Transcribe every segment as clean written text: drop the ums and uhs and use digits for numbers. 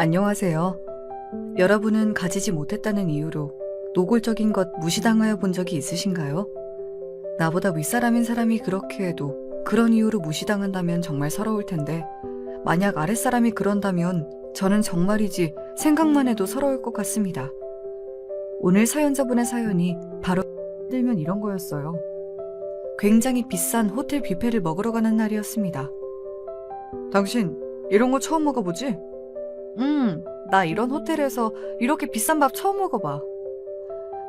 안녕하세요. 여러분은 가지지 못했다는 이유로 노골적인 것 무시당하여 본 적이 있으신가요? 나보다 윗사람인 사람이 그렇게 해도 그런 이유로 무시당한다면 정말 서러울 텐데, 만약 아랫사람이 그런다면 저는 정말이지 생각만 해도 서러울 것 같습니다. 오늘 사연자분의 사연이 바로 들면 이런 거였어요. 굉장히 비싼 호텔 뷔페를 먹으러 가는 날이었습니다. 당신 이런 거 처음 먹어보지? 나 이런 호텔에서 이렇게 비싼 밥 처음 먹어봐.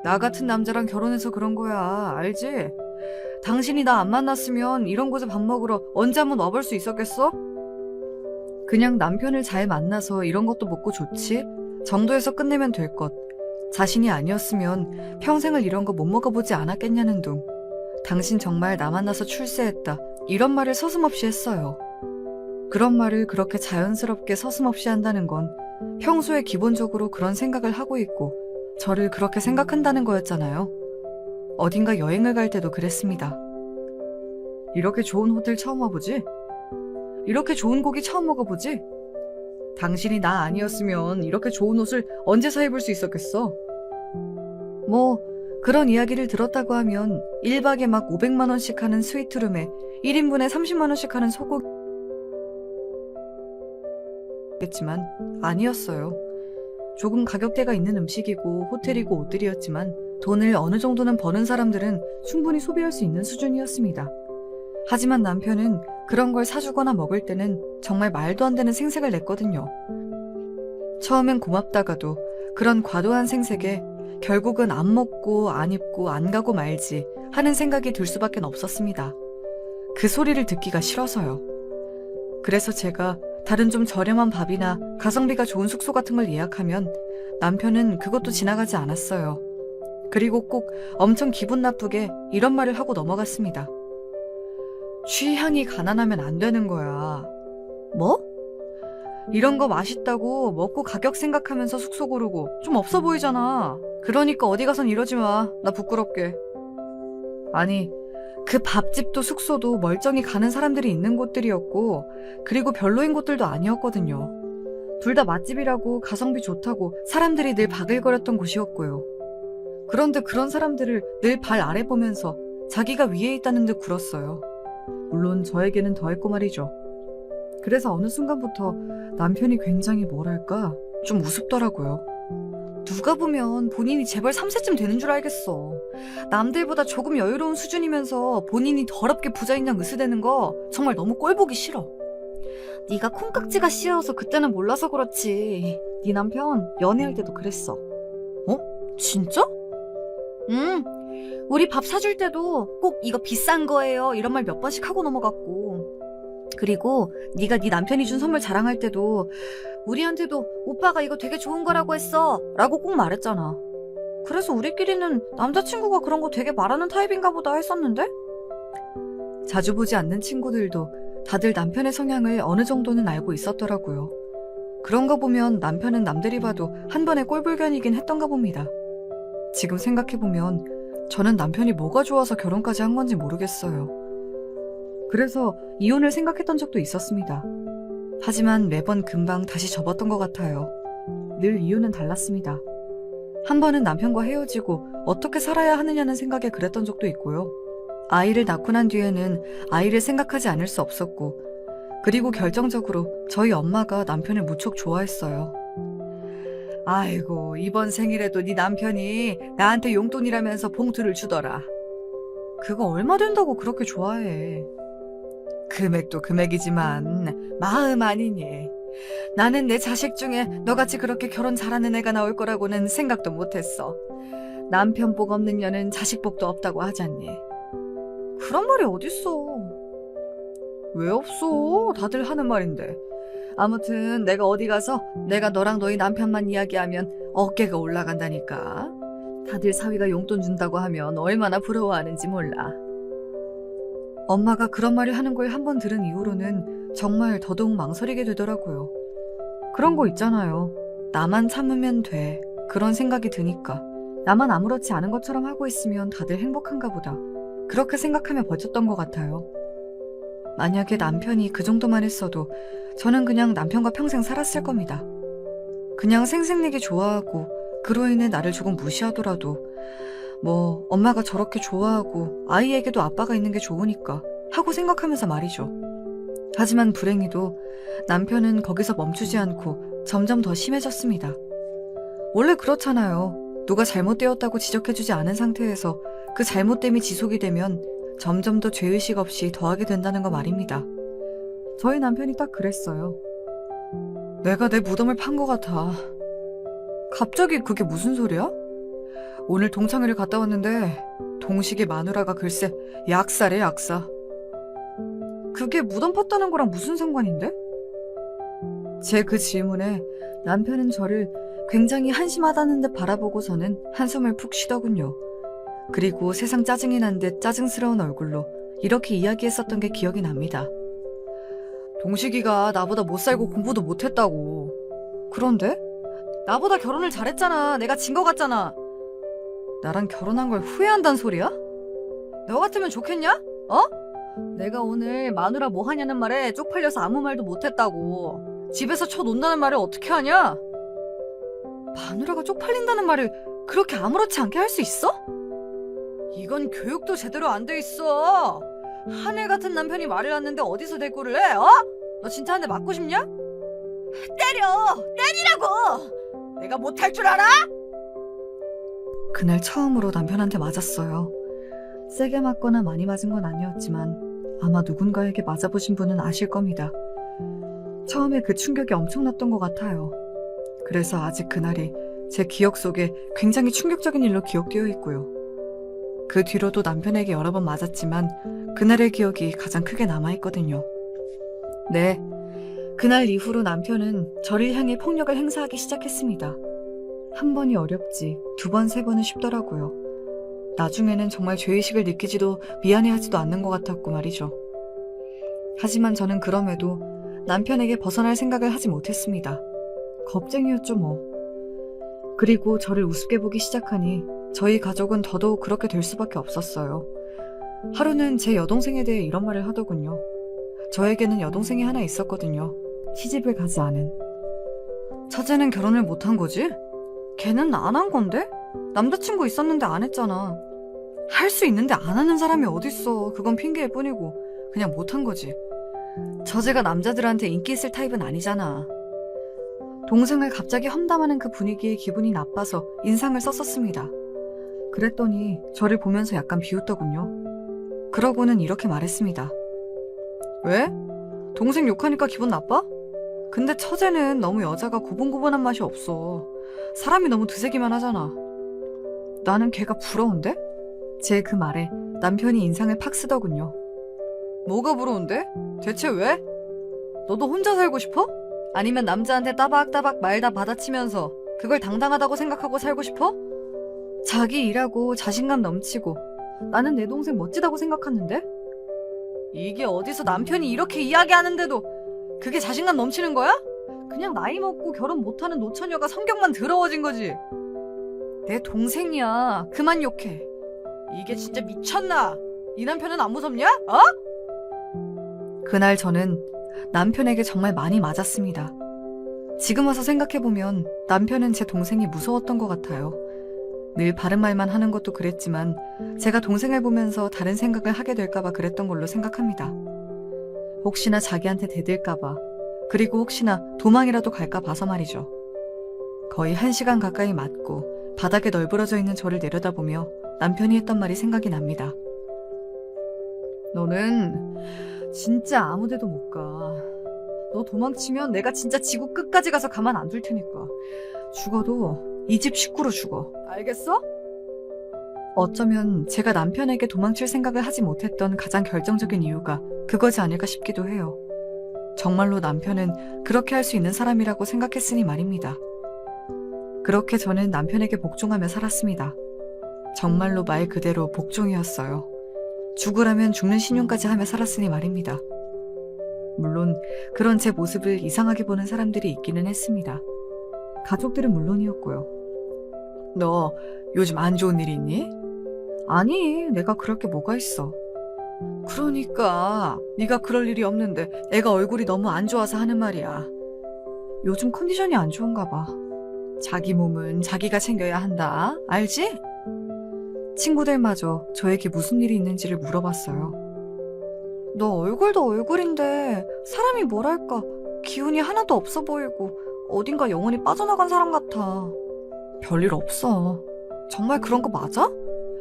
나 같은 남자랑 결혼해서 그런 거야, 알지? 당신이 나 안 만났으면 이런 곳에 밥 먹으러 언제 한번 와볼 수 있었겠어? 그냥 남편을 잘 만나서 이런 것도 먹고 좋지 정도에서 끝내면 될 것. 자신이 아니었으면 평생을 이런 거 못 먹어보지 않았겠냐는 둥. 당신 정말 나 만나서 출세했다, 이런 말을 서슴없이 했어요. 그런 말을 그렇게 자연스럽게 서슴없이 한다는 건 평소에 기본적으로 그런 생각을 하고 있고 저를 그렇게 생각한다는 거였잖아요. 어딘가 여행을 갈 때도 그랬습니다. 이렇게 좋은 호텔 처음 와보지? 이렇게 좋은 고기 처음 먹어보지? 당신이 나 아니었으면 이렇게 좋은 옷을 언제 사 입을 수 있었겠어? 뭐 그런 이야기를 들었다고 하면 1박에 막 500만 원씩 하는 스위트룸에 1인분에 30만 원씩 하는 소고기 겠지만 아니었어요. 조금 가격대가 있는 음식이고 호텔이고 옷들이었지만 돈을 어느 정도는 버는 사람들은 충분히 소비할 수 있는 수준이었습니다. 하지만 남편은 그런 걸 사주거나 먹을 때는 정말 말도 안 되는 생색을 냈거든요. 처음엔 고맙다가도 그런 과도한 생색에 결국은 안 먹고 안 입고 안 가고 말지 하는 생각이 들 수밖에 없었습니다. 그 소리를 듣기가 싫어서요. 그래서 제가 다른 좀 저렴한 밥이나 가성비가 좋은 숙소 같은 걸 예약하면 남편은 그것도 지나가지 않았어요. 그리고 꼭 엄청 기분 나쁘게 이런 말을 하고 넘어갔습니다. 취향이 가난하면 안 되는 거야. 뭐? 이런 거 맛있다고 먹고 가격 생각하면서 숙소 고르고 좀 없어 보이잖아. 그러니까 어디 가선 이러지 마. 나 부끄럽게. 아니, 그 밥집도 숙소도 멀쩡히 가는 사람들이 있는 곳들이었고, 그리고 별로인 곳들도 아니었거든요. 둘 다 맛집이라고 가성비 좋다고 사람들이 늘 바글거렸던 곳이었고요. 그런데 그런 사람들을 늘 발 아래 보면서 자기가 위에 있다는 듯 굴었어요. 물론 저에게는 더했고 말이죠. 그래서 어느 순간부터 남편이 굉장히 뭐랄까 좀 우습더라고요. 누가 보면 본인이 재벌 3세쯤 되는 줄 알겠어. 남들보다 조금 여유로운 수준이면서 본인이 더럽게 부자인 양 으스대는 거 정말 너무 꼴보기 싫어. 네가 콩깍지가 씌어서 그때는 몰라서 그렇지. 네 남편 연애할 때도 그랬어. 어? 진짜? 응. 우리 밥 사줄 때도 꼭 이거 비싼 거예요 이런 말 몇 번씩 하고 넘어갔고, 그리고 네가 네 남편이 준 선물 자랑할 때도 우리한테도 오빠가 이거 되게 좋은 거라고 했어 라고 꼭 말했잖아. 그래서 우리끼리는 남자친구가 그런 거 되게 말하는 타입인가 보다 했었는데, 자주 보지 않는 친구들도 다들 남편의 성향을 어느 정도는 알고 있었더라고요. 그런 거 보면 남편은 남들이 봐도 한 번에 꼴불견이긴 했던가 봅니다. 지금 생각해보면 저는 남편이 뭐가 좋아서 결혼까지 한 건지 모르겠어요. 그래서 이혼을 생각했던 적도 있었습니다. 하지만 매번 금방 다시 접었던 것 같아요. 늘 이유는 달랐습니다. 한 번은 남편과 헤어지고 어떻게 살아야 하느냐는 생각에 그랬던 적도 있고요. 아이를 낳고 난 뒤에는 아이를 생각하지 않을 수 없었고, 그리고 결정적으로 저희 엄마가 남편을 무척 좋아했어요. 아이고, 이번 생일에도 네 남편이 나한테 용돈이라면서 봉투를 주더라. 그거 얼마 된다고 그렇게 좋아해. 금액도 금액이지만 마음 아니니. 나는 내 자식 중에 너같이 그렇게 결혼 잘하는 애가 나올 거라고는 생각도 못했어. 남편 복 없는 년은 자식 복도 없다고 하잖니. 그런 말이 어딨어. 왜 없어? 다들 하는 말인데. 아무튼 내가 어디 가서 내가 너랑 너희 남편만 이야기하면 어깨가 올라간다니까. 다들 사위가 용돈 준다고 하면 얼마나 부러워하는지 몰라. 엄마가 그런 말을 하는 걸 한 번 들은 이후로는 정말 더더욱 망설이게 되더라고요. 그런 거 있잖아요. 나만 참으면 돼. 그런 생각이 드니까. 나만 아무렇지 않은 것처럼 하고 있으면 다들 행복한가 보다. 그렇게 생각하며 버텼던 것 같아요. 만약에 남편이 그 정도만 했어도 저는 그냥 남편과 평생 살았을 겁니다. 그냥 생색내기 좋아하고 그로 인해 나를 조금 무시하더라도 엄마가 저렇게 좋아하고 아이에게도 아빠가 있는 게 좋으니까 하고 생각하면서 말이죠. 하지만 불행히도 남편은 거기서 멈추지 않고 점점 더 심해졌습니다. 원래 그렇잖아요. 누가 잘못되었다고 지적해주지 않은 상태에서 그 잘못됨이 지속이 되면 점점 더 죄의식 없이 더하게 된다는 거 말입니다. 저희 남편이 딱 그랬어요. 내가 내 무덤을 판 것 같아. 갑자기 그게 무슨 소리야? 오늘 동창회를 갔다 왔는데 동식이 마누라가 글쎄 약사래 약사. 그게 무덤 팠다는 거랑 무슨 상관인데? 제 그 질문에 남편은 저를 굉장히 한심하다는 듯 바라보고서는 한숨을 푹 쉬더군요. 그리고 세상 짜증이 난 듯 짜증스러운 얼굴로 이렇게 이야기했었던 게 기억이 납니다. 동식이가 나보다 못 살고 공부도 못했다고. 그런데? 나보다 결혼을 잘했잖아. 내가 진 거 같잖아. 나랑 결혼한 걸 후회한단 소리야? 너 같으면 좋겠냐? 내가 오늘 마누라 뭐 하냐는 말에 쪽팔려서 아무 말도 못했다고. 집에서 쳐논다는 말을 어떻게 하냐? 마누라가 쪽팔린다는 말을 그렇게 아무렇지 않게 할 수 있어? 이건 교육도 제대로 안 돼 있어. 하늘 같은 남편이 말을 했는데 어디서 대꾸를 해? 너 진짜 한 대 맞고 싶냐? 때리라고! 내가 못할 줄 알아? 그날 처음으로 남편한테 맞았어요. 세게 맞거나 많이 맞은 건 아니었지만 아마 누군가에게 맞아보신 분은 아실 겁니다. 처음에 그 충격이 엄청났던 것 같아요. 그래서 아직 그날이 제 기억 속에 굉장히 충격적인 일로 기억되어 있고요. 그 뒤로도 남편에게 여러 번 맞았지만 그날의 기억이 가장 크게 남아있거든요. 네, 그날 이후로 남편은 저를 향해 폭력을 행사하기 시작했습니다. 한 번이 어렵지 2번, 3번은 쉽더라고요. 나중에는 정말 죄의식을 느끼지도 미안해하지도 않는 것 같았고 말이죠. 하지만 저는 그럼에도 남편에게 벗어날 생각을 하지 못했습니다. 겁쟁이였죠 뭐. 그리고 저를 우습게 보기 시작하니 저희 가족은 더더욱 그렇게 될 수밖에 없었어요. 하루는 제 여동생에 대해 이런 말을 하더군요. 저에게는 여동생이 하나 있었거든요. 시집을 가지 않은. 첫째는 결혼을 못한 거지? 걔는 안 한 건데? 남자친구 있었는데 안 했잖아. 할 수 있는데 안 하는 사람이 어딨어. 그건 핑계일 뿐이고 그냥 못한 거지. 처제가 남자들한테 인기 있을 타입은 아니잖아. 동생을 갑자기 험담하는 그 분위기에 기분이 나빠서 인상을 썼었습니다. 그랬더니 저를 보면서 약간 비웃더군요. 그러고는 이렇게 말했습니다. 왜? 동생 욕하니까 기분 나빠? 근데 처제는 너무 여자가 고분고분한 맛이 없어. 사람이 너무 드세기만 하잖아. 나는 걔가 부러운데? 제 그 말에 남편이 인상을 팍 쓰더군요. 뭐가 부러운데? 대체 왜? 너도 혼자 살고 싶어? 아니면 남자한테 따박따박 말 다 받아치면서 그걸 당당하다고 생각하고 살고 싶어? 자기 일하고 자신감 넘치고 나는 내 동생 멋지다고 생각하는데? 이게 어디서 남편이 이렇게 이야기하는데도 그게 자신감 넘치는 거야? 그냥 나이 먹고 결혼 못하는 노처녀가 성격만 더러워진 거지. 내 동생이야. 그만 욕해. 이게 진짜 미쳤나? 이 남편은 안 무섭냐? 그날 저는 남편에게 정말 많이 맞았습니다. 지금 와서 생각해보면 남편은 제 동생이 무서웠던 것 같아요. 늘 바른 말만 하는 것도 그랬지만 제가 동생을 보면서 다른 생각을 하게 될까봐 그랬던 걸로 생각합니다. 혹시나 자기한테 대들까봐, 그리고 혹시나 도망이라도 갈까 봐서 말이죠. 거의 1시간 가까이 맞고 바닥에 널브러져 있는 저를 내려다보며 남편이 했던 말이 생각이 납니다. 너는 진짜 아무 데도 못 가. 너 도망치면 내가 진짜 지구 끝까지 가서 가만 안 둘 테니까. 죽어도 이 집 식구로 죽어. 알겠어? 어쩌면 제가 남편에게 도망칠 생각을 하지 못했던 가장 결정적인 이유가 그거지 않을까 싶기도 해요. 정말로 남편은 그렇게 할 수 있는 사람이라고 생각했으니 말입니다. 그렇게 저는 남편에게 복종하며 살았습니다. 정말로 말 그대로 복종이었어요. 죽으라면 죽는 신용까지 하며 살았으니 말입니다. 물론 그런 제 모습을 이상하게 보는 사람들이 있기는 했습니다. 가족들은 물론이었고요. 너 요즘 안 좋은 일 있니? 아니, 내가 그럴 게 뭐가 있어. 그러니까 네가 그럴 일이 없는데 애가 얼굴이 너무 안 좋아서 하는 말이야. 요즘 컨디션이 안 좋은가 봐. 자기 몸은 자기가 챙겨야 한다. 알지? 친구들마저 저에게 무슨 일이 있는지를 물어봤어요. 너 얼굴도 얼굴인데 사람이 뭐랄까 기운이 하나도 없어 보이고 어딘가 영혼이 빠져나간 사람 같아. 별일 없어. 정말 그런 거 맞아?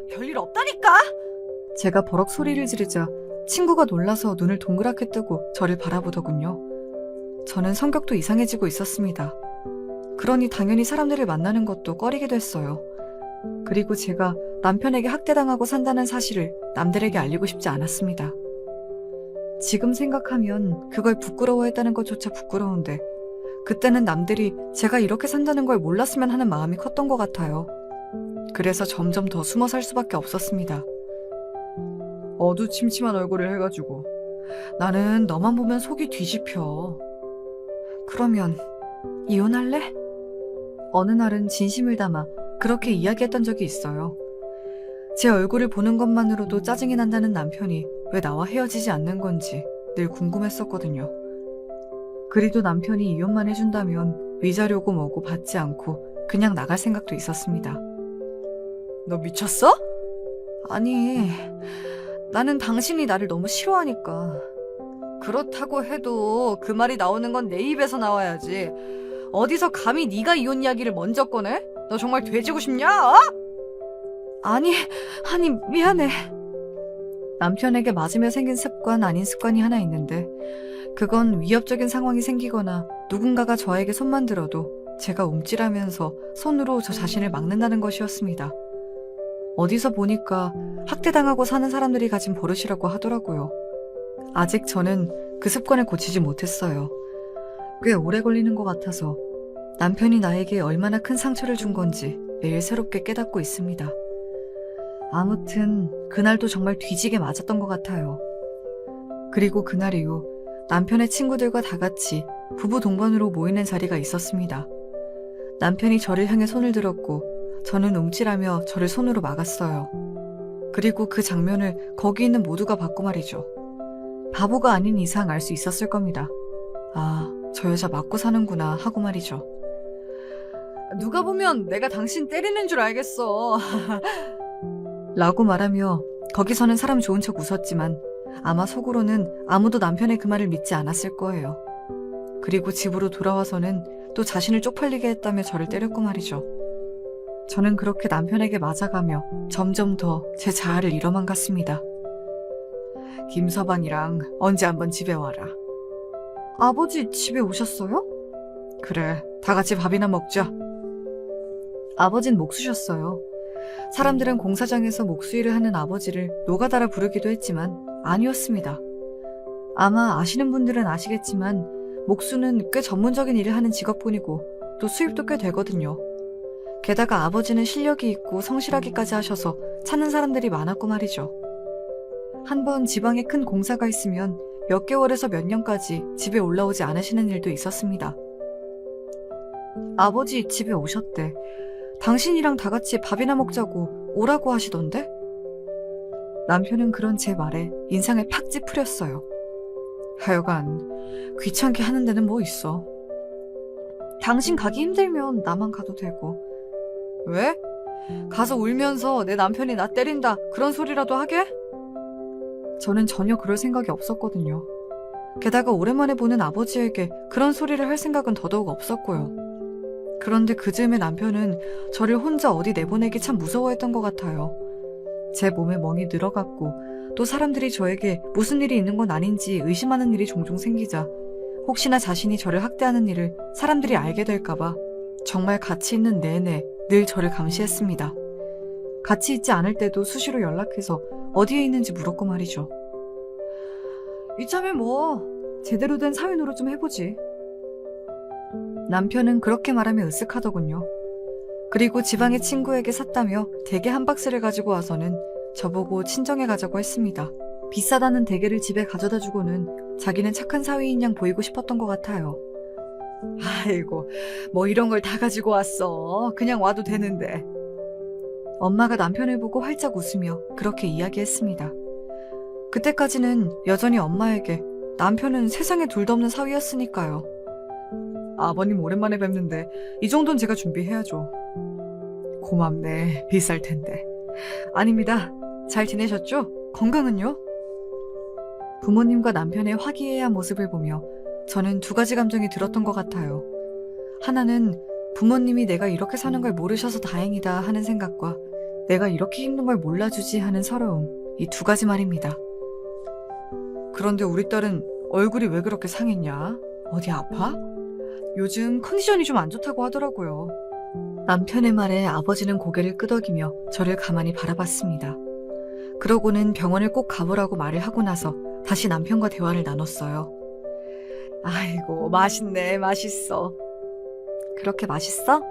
별일 없다니까? 제가 버럭 소리를 지르자 친구가 놀라서 눈을 동그랗게 뜨고 저를 바라보더군요. 저는 성격도 이상해지고 있었습니다. 그러니 당연히 사람들을 만나는 것도 꺼리게 됐어요. 그리고 제가 남편에게 학대당하고 산다는 사실을 남들에게 알리고 싶지 않았습니다. 지금 생각하면 그걸 부끄러워했다는 것조차 부끄러운데 그때는 남들이 제가 이렇게 산다는 걸 몰랐으면 하는 마음이 컸던 것 같아요. 그래서 점점 더 숨어 살 수밖에 없었습니다. 어두침침한 얼굴을 해가지고 나는 너만 보면 속이 뒤집혀. 그러면 이혼할래? 어느 날은 진심을 담아 그렇게 이야기했던 적이 있어요. 제 얼굴을 보는 것만으로도 짜증이 난다는 남편이 왜 나와 헤어지지 않는 건지 늘 궁금했었거든요. 그리도 남편이 이혼만 해준다면 위자료고 뭐고 받지 않고 그냥 나갈 생각도 있었습니다. 너 미쳤어? 아니, 나는 당신이 나를 너무 싫어하니까. 그렇다고 해도 그 말이 나오는 건 내 입에서 나와야지. 어디서 감히 네가 이혼 이야기를 먼저 꺼내? 너 정말 돼지고 싶냐? 어? 아니 미안해. 남편에게 맞으며 생긴 습관 아닌 습관이 하나 있는데 그건 위협적인 상황이 생기거나 누군가가 저에게 손만 들어도 제가 움찔하면서 손으로 저 자신을 막는다는 것이었습니다. 어디서 보니까 학대당하고 사는 사람들이 가진 버릇이라고 하더라고요. 아직 저는 그 습관을 고치지 못했어요. 꽤 오래 걸리는 것 같아서 남편이 나에게 얼마나 큰 상처를 준 건지 매일 새롭게 깨닫고 있습니다. 아무튼 그날도 정말 뒤지게 맞았던 것 같아요. 그리고 그날 이후 남편의 친구들과 다 같이 부부 동반으로 모이는 자리가 있었습니다. 남편이 저를 향해 손을 들었고 저는 움찔하며 저를 손으로 막았어요. 그리고 그 장면을 거기 있는 모두가 봤고 말이죠. 바보가 아닌 이상 알 수 있었을 겁니다. 아, 저 여자 맞고 사는구나 하고 말이죠. 누가 보면 내가 당신 때리는 줄 알겠어. 라고 말하며 거기서는 사람 좋은 척 웃었지만 아마 속으로는 아무도 남편의 그 말을 믿지 않았을 거예요. 그리고 집으로 돌아와서는 또 자신을 쪽팔리게 했다며 저를 때렸고 말이죠. 저는 그렇게 남편에게 맞아가며 점점 더 제 자아를 잃어만 갔습니다. 김서방이랑 언제 한번 집에 와라. 아버지 집에 오셨어요? 그래, 다 같이 밥이나 먹자. 아버진 목수셨어요. 사람들은 공사장에서 목수일을 하는 아버지를 노가다라 부르기도 했지만 아니었습니다. 아마 아시는 분들은 아시겠지만 목수는 꽤 전문적인 일을 하는 직업군이고 또 수입도 꽤 되거든요. 게다가 아버지는 실력이 있고 성실하기까지 하셔서 찾는 사람들이 많았고 말이죠. 한번 지방에 큰 공사가 있으면 몇 개월에서 몇 년까지 집에 올라오지 않으시는 일도 있었습니다. 아버지 집에 오셨대. 당신이랑 다 같이 밥이나 먹자고 오라고 하시던데? 남편은 그런 제 말에 인상을 팍 찌푸렸어요. 하여간 귀찮게 하는 데는 뭐 있어. 당신 가기 힘들면 나만 가도 되고. 왜? 가서 울면서 내 남편이 나 때린다 그런 소리라도 하게? 저는 전혀 그럴 생각이 없었거든요. 게다가 오랜만에 보는 아버지에게 그런 소리를 할 생각은 더더욱 없었고요. 그런데 그 즈음에 남편은 저를 혼자 어디 내보내기 참 무서워했던 것 같아요. 제 몸에 멍이 늘어갔고 또 사람들이 저에게 무슨 일이 있는 건 아닌지 의심하는 일이 종종 생기자 혹시나 자신이 저를 학대하는 일을 사람들이 알게 될까봐 정말 같이 있는 내내 늘 저를 감시했습니다. 같이 있지 않을 때도 수시로 연락해서 어디에 있는지 물었고 말이죠. 이참에 뭐 제대로 된 사회 노릇 좀 해보지. 남편은 그렇게 말하며 으쓱하더군요. 그리고 지방의 친구에게 샀다며 대게 한 박스를 가지고 와서는 저보고 친정에 가자고 했습니다. 비싸다는 대게를 집에 가져다 주고는 자기는 착한 사위인 양 보이고 싶었던 것 같아요. 아이고, 뭐 이런 걸 다 가지고 왔어. 그냥 와도 되는데. 엄마가 남편을 보고 활짝 웃으며 그렇게 이야기했습니다. 그때까지는 여전히 엄마에게 남편은 세상에 둘도 없는 사위였으니까요. 아버님 오랜만에 뵙는데 이 정도는 제가 준비해야죠. 고맙네. 비쌀 텐데. 아닙니다. 잘 지내셨죠? 건강은요? 부모님과 남편의 화기애애한 모습을 보며 저는 두 가지 감정이 들었던 것 같아요. 하나는 부모님이 내가 이렇게 사는 걸 모르셔서 다행이다 하는 생각과 내가 이렇게 힘든 걸 몰라주지 하는 서러움, 이 두 가지 말입니다. 그런데 우리 딸은 얼굴이 왜 그렇게 상했냐? 어디 아파? 요즘 컨디션이 좀 안 좋다고 하더라고요. 남편의 말에 아버지는 고개를 끄덕이며 저를 가만히 바라봤습니다. 그러고는 병원을 꼭 가보라고 말을 하고 나서 다시 남편과 대화를 나눴어요. 아이고, 맛있네, 맛있어. 그렇게 맛있어?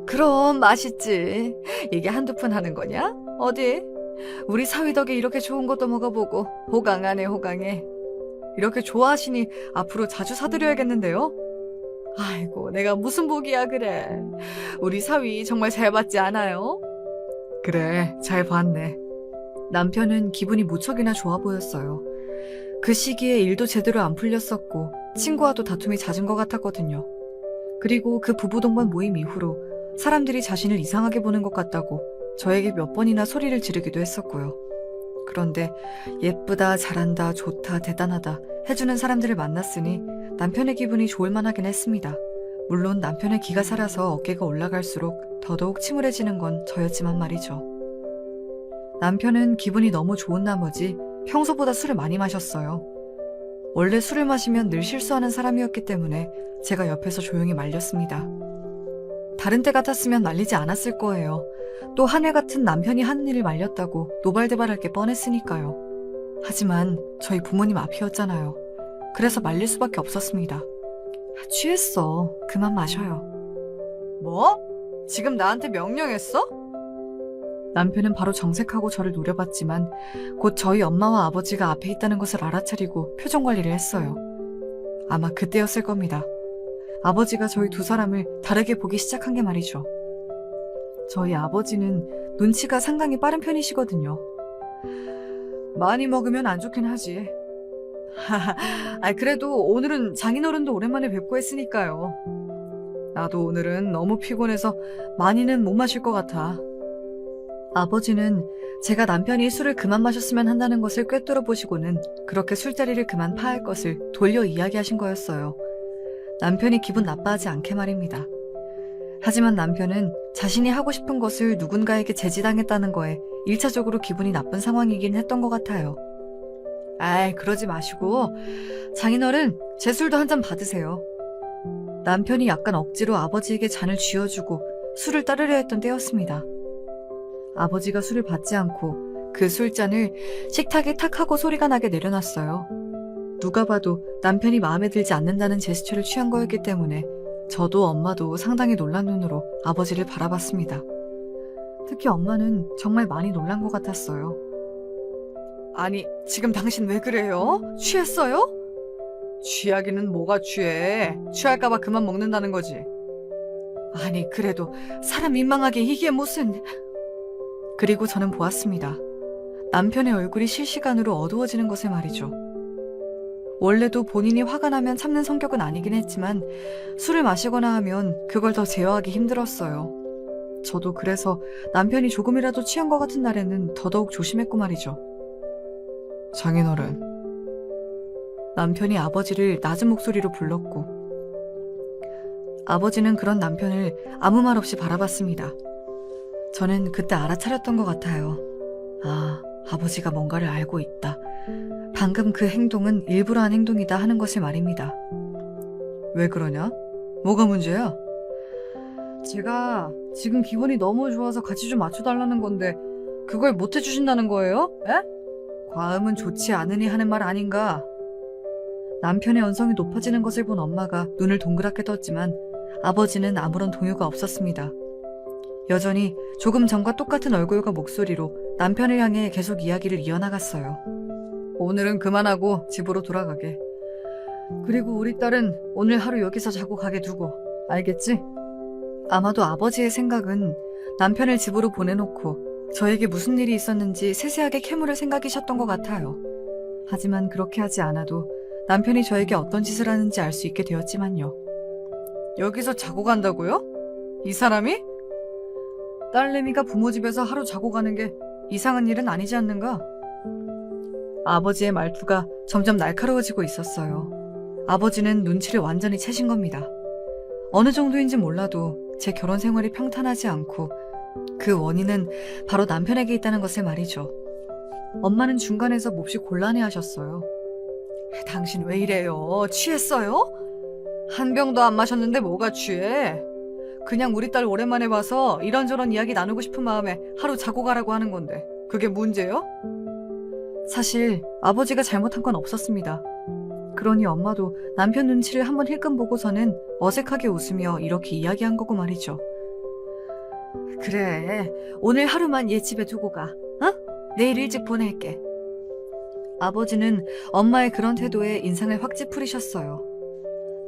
그럼 맛있지. 이게 한두 푼 하는 거냐? 어디? 우리 사위 덕에 이렇게 좋은 것도 먹어보고 호강하네, 호강해. 이렇게 좋아하시니 앞으로 자주 사드려야겠는데요? 아이고, 내가 무슨 복이야, 그래. 우리 사위 정말 잘 봤지 않아요? 그래, 잘 봤네. 남편은 기분이 무척이나 좋아 보였어요. 그 시기에 일도 제대로 안 풀렸었고 친구와도 다툼이 잦은 것 같았거든요. 그리고 그 부부동반 모임 이후로 사람들이 자신을 이상하게 보는 것 같다고 저에게 몇 번이나 소리를 지르기도 했었고요. 그런데 예쁘다, 잘한다, 좋다, 대단하다 해주는 사람들을 만났으니 남편의 기분이 좋을 만하긴 했습니다. 물론 남편의 기가 살아서 어깨가 올라갈수록 더더욱 침울해지는 건 저였지만 말이죠. 남편은 기분이 너무 좋은 나머지 평소보다 술을 많이 마셨어요. 원래 술을 마시면 늘 실수하는 사람이었기 때문에 제가 옆에서 조용히 말렸습니다. 다른 때 같았으면 말리지 않았을 거예요. 또 하늘 같은 남편이 하는 일을 말렸다고 노발대발할 게 뻔했으니까요. 하지만 저희 부모님 앞이었잖아요. 그래서 말릴 수밖에 없었습니다. 취했어. 그만 마셔요. 뭐? 지금 나한테 명령했어? 남편은 바로 정색하고 저를 노려봤지만 곧 저희 엄마와 아버지가 앞에 있다는 것을 알아차리고 표정 관리를 했어요. 아마 그때였을 겁니다. 아버지가 저희 두 사람을 다르게 보기 시작한 게 말이죠. 저희 아버지는 눈치가 상당히 빠른 편이시거든요. 많이 먹으면 안 좋긴 하지. 그래도 오늘은 장인어른도 오랜만에 뵙고 했으니까요. 나도 오늘은 너무 피곤해서 많이는 못 마실 것 같아. 아버지는 제가 남편이 술을 그만 마셨으면 한다는 것을 꿰뚫어 보시고는 그렇게 술자리를 그만 파할 것을 돌려 이야기하신 거였어요. 남편이 기분 나빠하지 않게 말입니다. 하지만 남편은 자신이 하고 싶은 것을 누군가에게 제지당했다는 거에 1차적으로 기분이 나쁜 상황이긴 했던 것 같아요. 그러지 마시고 장인어른, 제 술도 한 잔 받으세요. 남편이 약간 억지로 아버지에게 잔을 쥐어주고 술을 따르려 했던 때였습니다. 아버지가 술을 받지 않고 그 술잔을 식탁에 탁 하고 소리가 나게 내려놨어요. 누가 봐도 남편이 마음에 들지 않는다는 제스처를 취한 거였기 때문에 저도 엄마도 상당히 놀란 눈으로 아버지를 바라봤습니다. 특히 엄마는 정말 많이 놀란 것 같았어요. 아니, 지금 당신 왜 그래요? 취했어요? 취하기는 뭐가 취해. 취할까봐 그만 먹는다는 거지. 아니, 그래도 사람 민망하게 이게 무슨... 그리고 저는 보았습니다. 남편의 얼굴이 실시간으로 어두워지는 것을 말이죠. 원래도 본인이 화가 나면 참는 성격은 아니긴 했지만 술을 마시거나 하면 그걸 더 제어하기 힘들었어요. 저도 그래서 남편이 조금이라도 취한 것 같은 날에는 더더욱 조심했고 말이죠. 장인어른. 남편이 아버지를 낮은 목소리로 불렀고 아버지는 그런 남편을 아무 말 없이 바라봤습니다. 저는 그때 알아차렸던 것 같아요. 아버지가 뭔가를 알고 있다. 방금 그 행동은 일부러 한 행동이다 하는 것을 말입니다. 왜 그러냐? 뭐가 문제야? 제가 지금 기분이 너무 좋아서 같이 좀 맞춰달라는 건데 그걸 못 해주신다는 거예요? 에? 과음은 좋지 않으니 하는 말 아닌가? 남편의 언성이 높아지는 것을 본 엄마가 눈을 동그랗게 떴지만 아버지는 아무런 동요가 없었습니다. 여전히 조금 전과 똑같은 얼굴과 목소리로 남편을 향해 계속 이야기를 이어나갔어요. 오늘은 그만하고 집으로 돌아가게. 그리고 우리 딸은 오늘 하루 여기서 자고 가게 두고. 알겠지? 아마도 아버지의 생각은 남편을 집으로 보내놓고 저에게 무슨 일이 있었는지 세세하게 캐물을 생각이셨던 것 같아요. 하지만 그렇게 하지 않아도 남편이 저에게 어떤 짓을 하는지 알 수 있게 되었지만요. 여기서 자고 간다고요? 이 사람이? 딸내미가 부모 집에서 하루 자고 가는 게 이상한 일은 아니지 않는가? 아버지의 말투가 점점 날카로워지고 있었어요. 아버지는 눈치를 완전히 채신 겁니다. 어느 정도인지 몰라도 제 결혼 생활이 평탄하지 않고 그 원인은 바로 남편에게 있다는 것을 말이죠. 엄마는 중간에서 몹시 곤란해하셨어요. 당신 왜 이래요? 취했어요? 한 병도 안 마셨는데 뭐가 취해? 그냥 우리 딸 오랜만에 봐서 이런저런 이야기 나누고 싶은 마음에 하루 자고 가라고 하는 건데 그게 문제요? 사실 아버지가 잘못한 건 없었습니다. 그러니 엄마도 남편 눈치를 한번 힐끔 보고서는 어색하게 웃으며 이렇게 이야기한 거고 말이죠. 그래, 오늘 하루만 얘 집에 두고 가. 어? 내일 일찍 보낼게. 아버지는 엄마의 그런 태도에 인상을 확 찌푸리셨어요.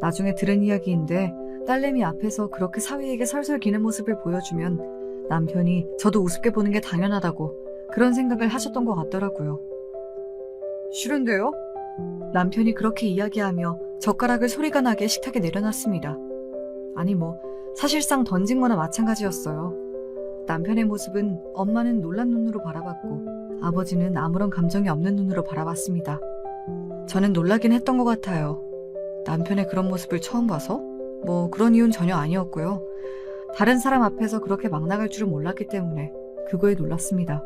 나중에 들은 이야기인데 딸내미 앞에서 그렇게 사위에게 설설 기는 모습을 보여주면 남편이 저도 우습게 보는 게 당연하다고 그런 생각을 하셨던 것 같더라고요. 싫은데요? 남편이 그렇게 이야기하며 젓가락을 소리가 나게 식탁에 내려놨습니다. 아니 사실상 던진 거나 마찬가지였어요. 남편의 모습은 엄마는 놀란 눈으로 바라봤고 아버지는 아무런 감정이 없는 눈으로 바라봤습니다. 저는 놀라긴 했던 것 같아요. 남편의 그런 모습을 처음 봐서? 그런 이유는 전혀 아니었고요. 다른 사람 앞에서 그렇게 막 나갈 줄은 몰랐기 때문에 그거에 놀랐습니다.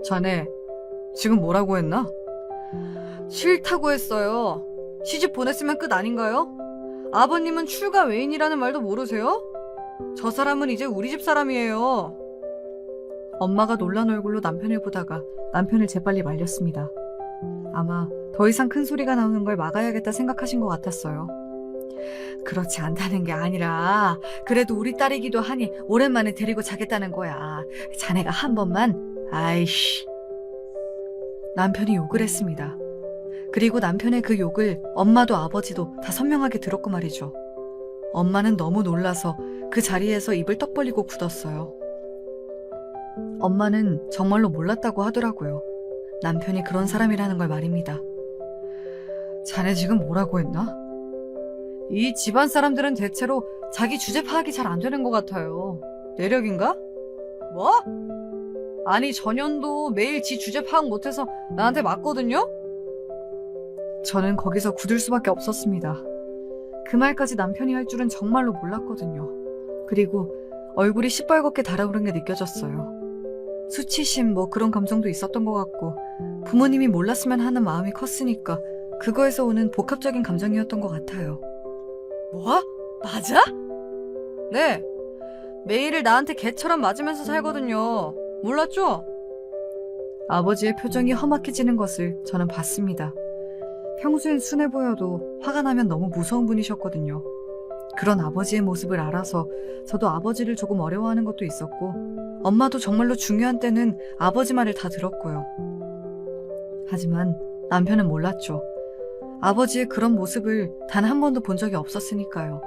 자네, 지금 뭐라고 했나? 싫다고 했어요. 시집 보냈으면 끝 아닌가요? 아버님은 출가 외인이라는 말도 모르세요? 저 사람은 이제 우리 집 사람이에요. 엄마가 놀란 얼굴로 남편을 보다가 남편을 재빨리 말렸습니다. 아마 더 이상 큰 소리가 나오는 걸 막아야겠다 생각하신 것 같았어요. 그렇지 않다는 게 아니라 그래도 우리 딸이기도 하니 오랜만에 데리고 자겠다는 거야. 자네가 한 번만. 아이씨. 남편이 욕을 했습니다. 그리고 남편의 그 욕을 엄마도 아버지도 다 선명하게 들었고 말이죠. 엄마는 너무 놀라서 그 자리에서 입을 떡 벌리고 굳었어요. 엄마는 정말로 몰랐다고 하더라고요. 남편이 그런 사람이라는 걸 말입니다. 자네 지금 뭐라고 했나? 이 집안 사람들은 대체로 자기 주제 파악이 잘 안 되는 것 같아요. 내력인가? 뭐? 아니 전현도 매일 지 주제 파악 못해서 나한테 맞거든요? 저는 거기서 굳을 수밖에 없었습니다. 그 말까지 남편이 할 줄은 정말로 몰랐거든요. 그리고 얼굴이 시뻘겋게 달아오른 게 느껴졌어요. 수치심 그런 감정도 있었던 것 같고 부모님이 몰랐으면 하는 마음이 컸으니까 그거에서 오는 복합적인 감정이었던 것 같아요. 뭐? 맞아? 네. 매일을 나한테 개처럼 맞으면서 살거든요. 몰랐죠? 아버지의 표정이 험악해지는 것을 저는 봤습니다. 평소엔 순해 보여도 화가 나면 너무 무서운 분이셨거든요. 그런 아버지의 모습을 알아서 저도 아버지를 조금 어려워하는 것도 있었고 엄마도 정말로 중요한 때는 아버지 말을 다 들었고요. 하지만 남편은 몰랐죠. 아버지의 그런 모습을 단 한 번도 본 적이 없었으니까요.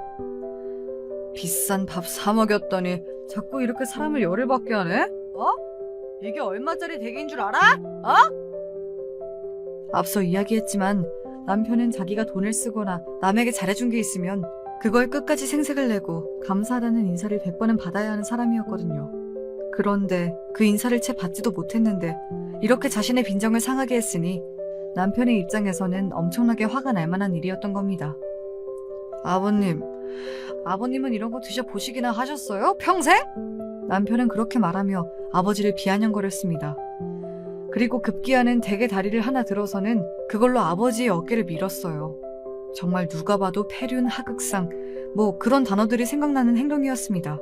비싼 밥 사 먹였더니 자꾸 이렇게 사람을 열을 받게 하네? 이게 얼마짜리 댁인 줄 알아? 앞서 이야기했지만 남편은 자기가 돈을 쓰거나 남에게 잘해준 게 있으면 그걸 끝까지 생색을 내고 감사하다는 인사를 100번은 받아야 하는 사람이었거든요. 그런데 그 인사를 채 받지도 못했는데 이렇게 자신의 빈정을 상하게 했으니 남편의 입장에서는 엄청나게 화가 날 만한 일이었던 겁니다. 아버님은 이런 거 드셔보시기나 하셨어요? 평생? 남편은 그렇게 말하며 아버지를 비아냥거렸습니다. 그리고 급기야는 댁의 다리를 하나 들어서는 그걸로 아버지의 어깨를 밀었어요. 정말 누가 봐도 폐륜, 하극상, 그런 단어들이 생각나는 행동이었습니다.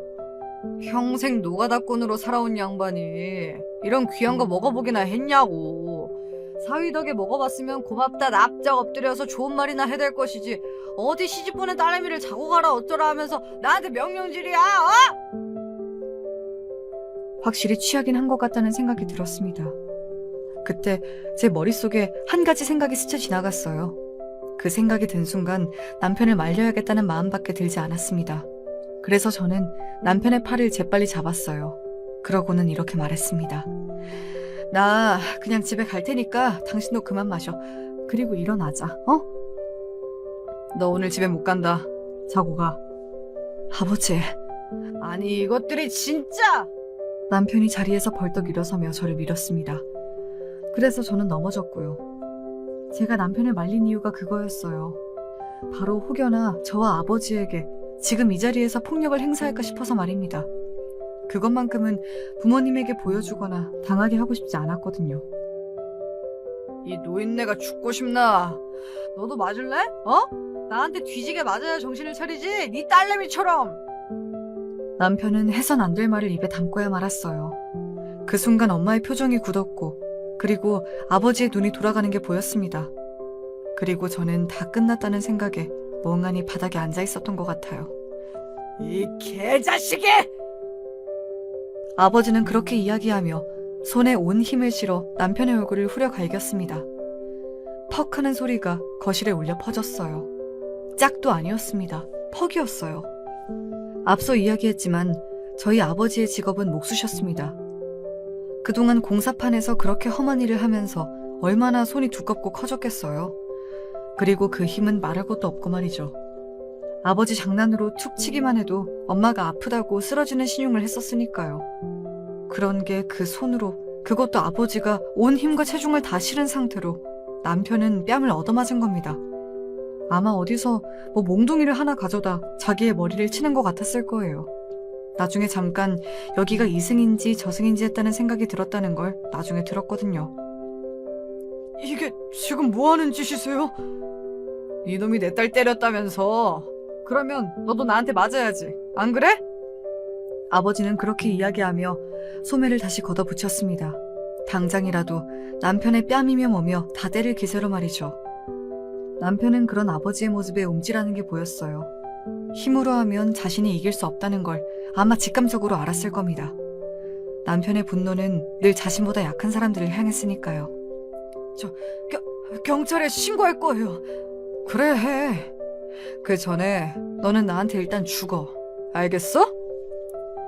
평생 노가다꾼으로 살아온 양반이 이런 귀한 거 먹어보기나 했냐고. 사위 덕에 먹어봤으면 고맙다 납작 엎드려서 좋은 말이나 해댈 것이지 어디 시집 보낸 딸내미를 자고 가라 어쩌라 하면서 나한테 명령질이야. 확실히 취하긴 한 것 같다는 생각이 들었습니다. 그때 제 머릿속에 한 가지 생각이 스쳐 지나갔어요. 그 생각이 든 순간 남편을 말려야겠다는 마음밖에 들지 않았습니다. 그래서 저는 남편의 팔을 재빨리 잡았어요. 그러고는 이렇게 말했습니다. 나 그냥 집에 갈 테니까 당신도 그만 마셔. 그리고 일어나자. 너 오늘 집에 못 간다. 자고 가. 아버지. 아니 이것들이 진짜! 남편이 자리에서 벌떡 일어서며 저를 밀었습니다. 그래서 저는 넘어졌고요. 제가 남편을 말린 이유가 그거였어요. 바로 혹여나 저와 아버지에게 지금 이 자리에서 폭력을 행사할까 싶어서 말입니다. 그것만큼은 부모님에게 보여주거나 당하게 하고 싶지 않았거든요. 이 노인네가 죽고 싶나? 너도 맞을래? 나한테 뒤지게 맞아야 정신을 차리지? 네 딸내미처럼! 남편은 해선 안 될 말을 입에 담고야 말았어요. 그 순간 엄마의 표정이 굳었고 그리고 아버지의 눈이 돌아가는 게 보였습니다. 그리고 저는 다 끝났다는 생각에 멍하니 바닥에 앉아 있었던 것 같아요. 이 개자식이! 아버지는 그렇게 이야기하며 손에 온 힘을 실어 남편의 얼굴을 후려 갈겼습니다. 퍽 하는 소리가 거실에 울려 퍼졌어요. 짝도 아니었습니다. 퍽이었어요. 앞서 이야기했지만 저희 아버지의 직업은 목수셨습니다. 그동안 공사판에서 그렇게 험한 일을 하면서 얼마나 손이 두껍고 커졌겠어요. 그리고 그 힘은 말할 것도 없고 말이죠. 아버지 장난으로 툭 치기만 해도 엄마가 아프다고 쓰러지는 신용을 했었으니까요. 그런 게 그 손으로, 그것도 아버지가 온 힘과 체중을 다 실은 상태로 남편은 뺨을 얻어맞은 겁니다. 아마 어디서 몽둥이를 하나 가져다 자기의 머리를 치는 것 같았을 거예요. 나중에 잠깐 여기가 이승인지 저승인지 했다는 생각이 들었다는 걸 나중에 들었거든요. 이게 지금 뭐 하는 짓이세요? 이놈이 내 딸 때렸다면서. 그러면 너도 나한테 맞아야지. 안 그래? 아버지는 그렇게 이야기하며 소매를 다시 걷어붙였습니다. 당장이라도 남편의 뺨이며 뭐며 다 때릴 기세로 말이죠. 남편은 그런 아버지의 모습에 움찔하는 게 보였어요. 힘으로 하면 자신이 이길 수 없다는 걸 아마 직감적으로 알았을 겁니다. 남편의 분노는 늘 자신보다 약한 사람들을 향했으니까요. 경찰에 신고할 거예요. 그래 해. 그 전에 너는 나한테 일단 죽어. 알겠어?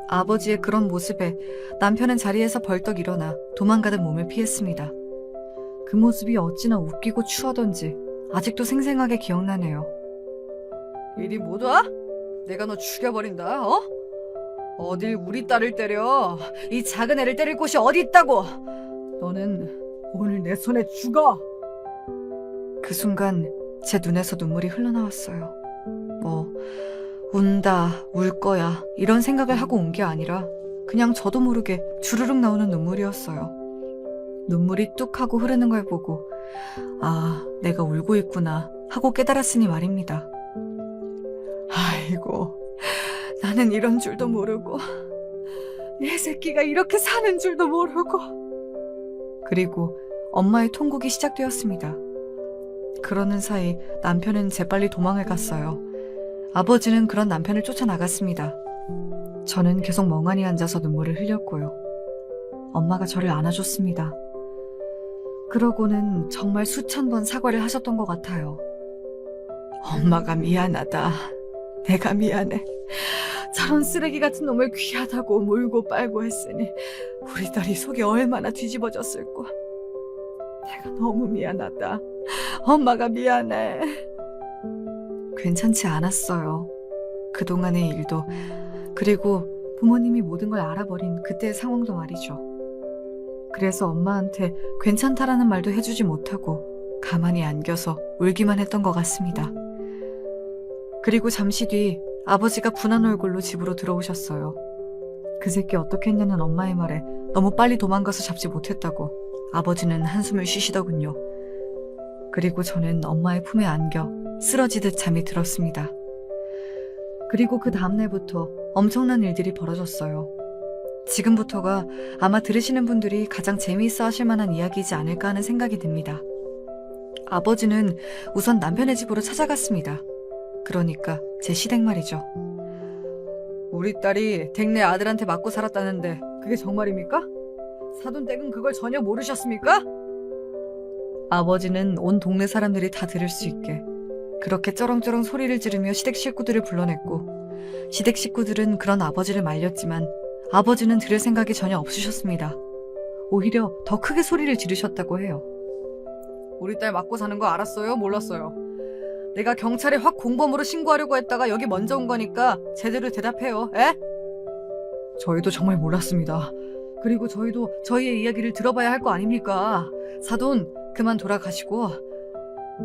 아버지의 그런 모습에 남편은 자리에서 벌떡 일어나 도망가듯 몸을 피했습니다. 그 모습이 어찌나 웃기고 추하던지 아직도 생생하게 기억나네요. 이리 못 와? 내가 너 죽여버린다. 어딜 우리 딸을 때려. 이 작은 애를 때릴 곳이 어디 있다고. 너는 오늘 내 손에 죽어. 그 순간 제 눈에서 눈물이 흘러나왔어요. 운다, 울 거야 이런 생각을 하고 온 게 아니라 그냥 저도 모르게 주르륵 나오는 눈물이었어요. 눈물이 뚝 하고 흐르는 걸 보고 아, 내가 울고 있구나 하고 깨달았으니 말입니다. 아이고, 나는 이런 줄도 모르고 내 새끼가 이렇게 사는 줄도 모르고. 그리고 엄마의 통곡이 시작되었습니다. 그러는 사이 남편은 재빨리 도망을 갔어요. 아버지는 그런 남편을 쫓아나갔습니다. 저는 계속 멍하니 앉아서 눈물을 흘렸고요. 엄마가 저를 안아줬습니다. 그러고는 정말 수천 번 사과를 하셨던 것 같아요. 엄마가 미안하다. 내가 미안해. 저런 쓰레기 같은 놈을 귀하다고 물고 빨고 했으니 우리 딸이 속이 얼마나 뒤집어졌을까. 내가 너무 미안하다. 엄마가 미안해. 괜찮지 않았어요. 그동안의 일도, 그리고 부모님이 모든 걸 알아버린 그때의 상황도 말이죠. 그래서 엄마한테 괜찮다라는 말도 해주지 못하고 가만히 안겨서 울기만 했던 것 같습니다. 그리고 잠시 뒤 아버지가 분한 얼굴로 집으로 들어오셨어요. 그 새끼 어떻게 했냐는 엄마의 말에 너무 빨리 도망가서 잡지 못했다고 아버지는 한숨을 쉬시더군요. 그리고 저는 엄마의 품에 안겨 쓰러지듯 잠이 들었습니다. 그리고 그 다음날부터 엄청난 일들이 벌어졌어요. 지금부터가 아마 들으시는 분들이 가장 재미있어 하실 만한 이야기이지 않을까 하는 생각이 듭니다. 아버지는 우선 남편의 집으로 찾아갔습니다. 그러니까 제 시댁 말이죠. 우리 딸이 댁내 아들한테 맞고 살았다는데 그게 정말입니까? 사돈댁은 그걸 전혀 모르셨습니까? 아버지는 온 동네 사람들이 다 들을 수 있게 그렇게 쩌렁쩌렁 소리를 지르며 시댁 식구들을 불러냈고, 시댁 식구들은 그런 아버지를 말렸지만 아버지는 들을 생각이 전혀 없으셨습니다. 오히려 더 크게 소리를 지르셨다고 해요. 우리 딸 맞고 사는 거 알았어요? 몰랐어요? 내가 경찰에 확 공범으로 신고하려고 했다가 여기 먼저 온 거니까 제대로 대답해요. 에? 저희도 정말 몰랐습니다. 그리고 저희도 저희의 이야기를 들어봐야 할 거 아닙니까? 사돈, 그만 돌아가시고.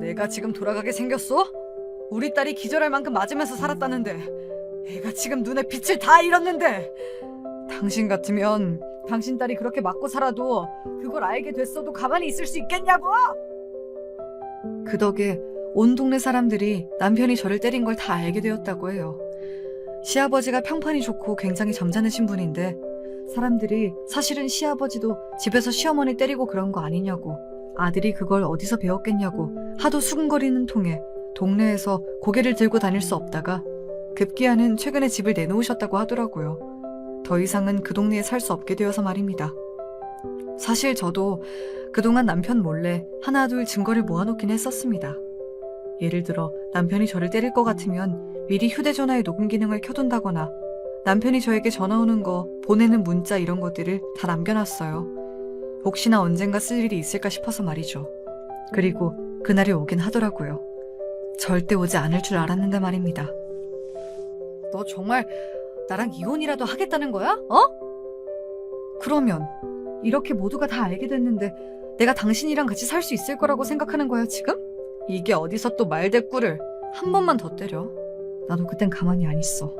내가 지금 돌아가게 생겼어? 우리 딸이 기절할 만큼 맞으면서 살았다는데 애가 지금 눈에 빛을 다 잃었는데 당신 같으면 당신 딸이 그렇게 맞고 살아도 그걸 알게 됐어도 가만히 있을 수 있겠냐고! 그 덕에 온 동네 사람들이 남편이 저를 때린 걸 다 알게 되었다고 해요. 시아버지가 평판이 좋고 굉장히 점잖으신 분인데 사람들이 사실은 시아버지도 집에서 시어머니 때리고 그런 거 아니냐고, 아들이 그걸 어디서 배웠겠냐고 하도 수군거리는 통에 동네에서 고개를 들고 다닐 수 없다가 급기야는 최근에 집을 내놓으셨다고 하더라고요. 더 이상은 그 동네에 살 수 없게 되어서 말입니다. 사실 저도 그동안 남편 몰래 하나둘 증거를 모아놓긴 했었습니다. 예를 들어 남편이 저를 때릴 것 같으면 미리 휴대전화의 녹음 기능을 켜둔다거나 남편이 저에게 전화 오는 거, 보내는 문자 이런 것들을 다 남겨놨어요. 혹시나 언젠가 쓸 일이 있을까 싶어서 말이죠. 그리고 그날이 오긴 하더라고요. 절대 오지 않을 줄 알았는데 말입니다. 너 정말 나랑 이혼이라도 하겠다는 거야? 어? 그러면 이렇게 모두가 다 알게 됐는데 내가 당신이랑 같이 살 수 있을 거라고 생각하는 거야 지금? 이게 어디서 또 말대꾸를 한 번만 더 때려. 나도 그땐 가만히 안 있어.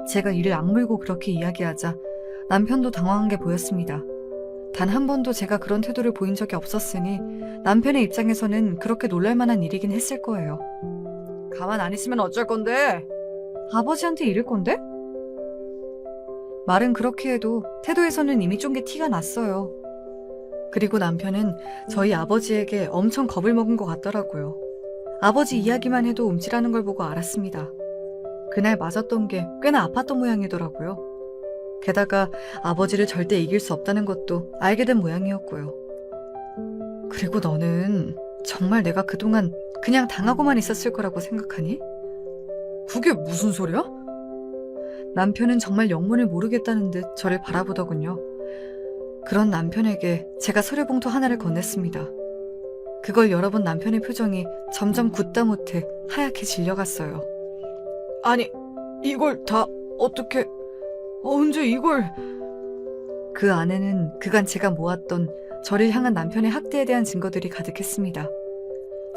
제가 이를 악물고 그렇게 이야기하자 남편도 당황한 게 보였습니다. 단 한 번도 제가 그런 태도를 보인 적이 없었으니 남편의 입장에서는 그렇게 놀랄만한 일이긴 했을 거예요. 가만 안 있으면 어쩔 건데? 아버지한테 이럴 건데? 말은 그렇게 해도 태도에서는 이미 좀 게 티가 났어요. 그리고 남편은 저희 아버지에게 엄청 겁을 먹은 것 같더라고요. 아버지 이야기만 해도 움찔하는 걸 보고 알았습니다. 그날 맞았던 게 꽤나 아팠던 모양이더라고요. 게다가 아버지를 절대 이길 수 없다는 것도 알게 된 모양이었고요. 그리고 너는 정말 내가 그동안 그냥 당하고만 있었을 거라고 생각하니? 그게 무슨 소리야? 남편은 정말 영문을 모르겠다는 듯 저를 바라보더군요. 그런 남편에게 제가 서류봉투 하나를 건넸습니다. 그걸 열어본 남편의 표정이 점점 굳다 못해 하얗게 질려갔어요. 아니, 이걸 다 어떻게... 언제 이걸... 그 안에는 그간 제가 모았던 저를 향한 남편의 학대에 대한 증거들이 가득했습니다.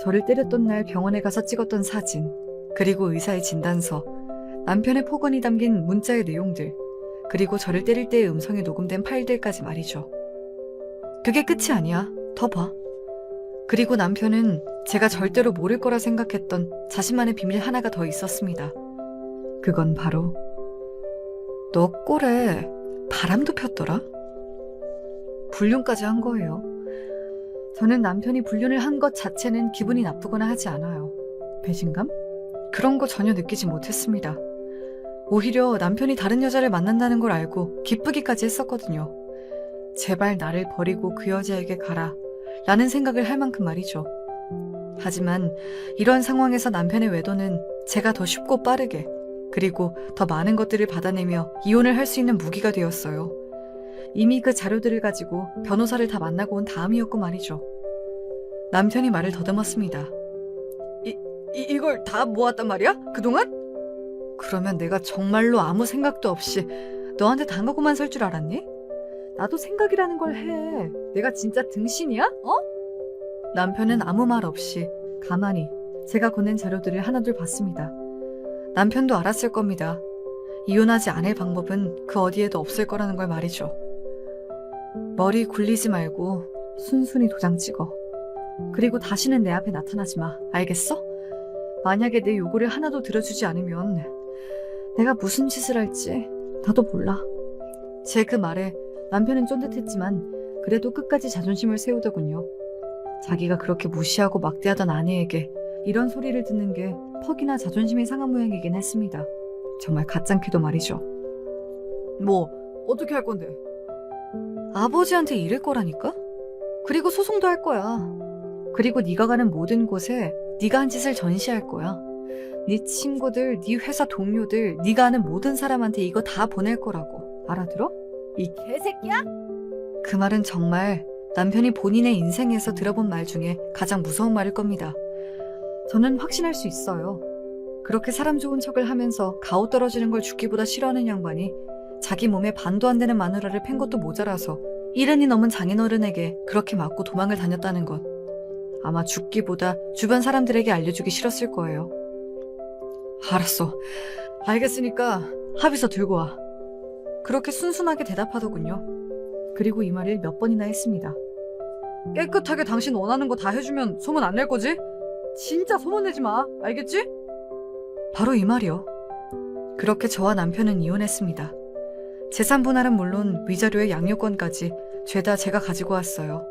저를 때렸던 날 병원에 가서 찍었던 사진, 그리고 의사의 진단서, 남편의 폭언이 담긴 문자의 내용들, 그리고 저를 때릴 때의 음성이 녹음된 파일들까지 말이죠. 그게 끝이 아니야. 더 봐. 그리고 남편은 제가 절대로 모를 거라 생각했던 자신만의 비밀 하나가 더 있었습니다. 그건 바로 너 꼴에 바람도 폈더라? 불륜까지 한 거예요. 저는 남편이 불륜을 한 것 자체는 기분이 나쁘거나 하지 않아요. 배신감? 그런 거 전혀 느끼지 못했습니다. 오히려 남편이 다른 여자를 만난다는 걸 알고 기쁘기까지 했었거든요. 제발 나를 버리고 그 여자에게 가라 라는 생각을 할 만큼 말이죠. 하지만 이런 상황에서 남편의 외도는 제가 더 쉽고 빠르게, 그리고 더 많은 것들을 받아내며 이혼을 할 수 있는 무기가 되었어요. 이미 그 자료들을 가지고 변호사를 다 만나고 온 다음이었고 말이죠. 남편이 말을 더듬었습니다. 이걸 다 모았단 말이야? 그동안? 그러면 내가 정말로 아무 생각도 없이 너한테 당하고만 살 줄 알았니? 나도 생각이라는 걸 해. 내가 진짜 등신이야? 어? 남편은 아무 말 없이 가만히 제가 건넨 자료들을 하나둘 봤습니다. 남편도 알았을 겁니다. 이혼하지 않을 방법은 그 어디에도 없을 거라는 걸 말이죠. 머리 굴리지 말고 순순히 도장 찍어. 그리고 다시는 내 앞에 나타나지 마. 알겠어? 만약에 내 요구를 하나도 들어주지 않으면 내가 무슨 짓을 할지 나도 몰라. 제 그 말에 남편은 쫀득했지만 그래도 끝까지 자존심을 세우더군요. 자기가 그렇게 무시하고 막대하던 아내에게 이런 소리를 듣는 게 퍽이나 자존심이 상한 모양이긴 했습니다. 정말 가짱캐도 말이죠. 뭐 어떻게 할 건데? 아버지한테 이럴 거라니까? 그리고 소송도 할 거야. 그리고 네가 가는 모든 곳에 네가 한 짓을 전시할 거야. 네 친구들, 네 회사 동료들, 네가 아는 모든 사람한테 이거 다 보낼 거라고. 알아들어? 이 개새끼야? 그 말은 정말 남편이 본인의 인생에서 들어본 말 중에 가장 무서운 말일 겁니다. 저는 확신할 수 있어요. 그렇게 사람 좋은 척을 하면서 가오 떨어지는 걸 죽기보다 싫어하는 양반이 자기 몸에 반도 안 되는 마누라를 팬 것도 모자라서 70이 넘은 장인어른에게 그렇게 맞고 도망을 다녔다는 것. 아마 죽기보다 주변 사람들에게 알려주기 싫었을 거예요. 알았어. 알겠으니까 합의서 들고 와. 그렇게 순순하게 대답하더군요. 그리고 이 말을 몇 번이나 했습니다. 깨끗하게 당신 원하는 거 다 해주면 소문 안 낼 거지? 진짜 소문 내지 마. 알겠지? 바로 이 말이요. 그렇게 저와 남편은 이혼했습니다. 재산 분할은 물론 위자료의 양육권까지 죄다 제가 가지고 왔어요.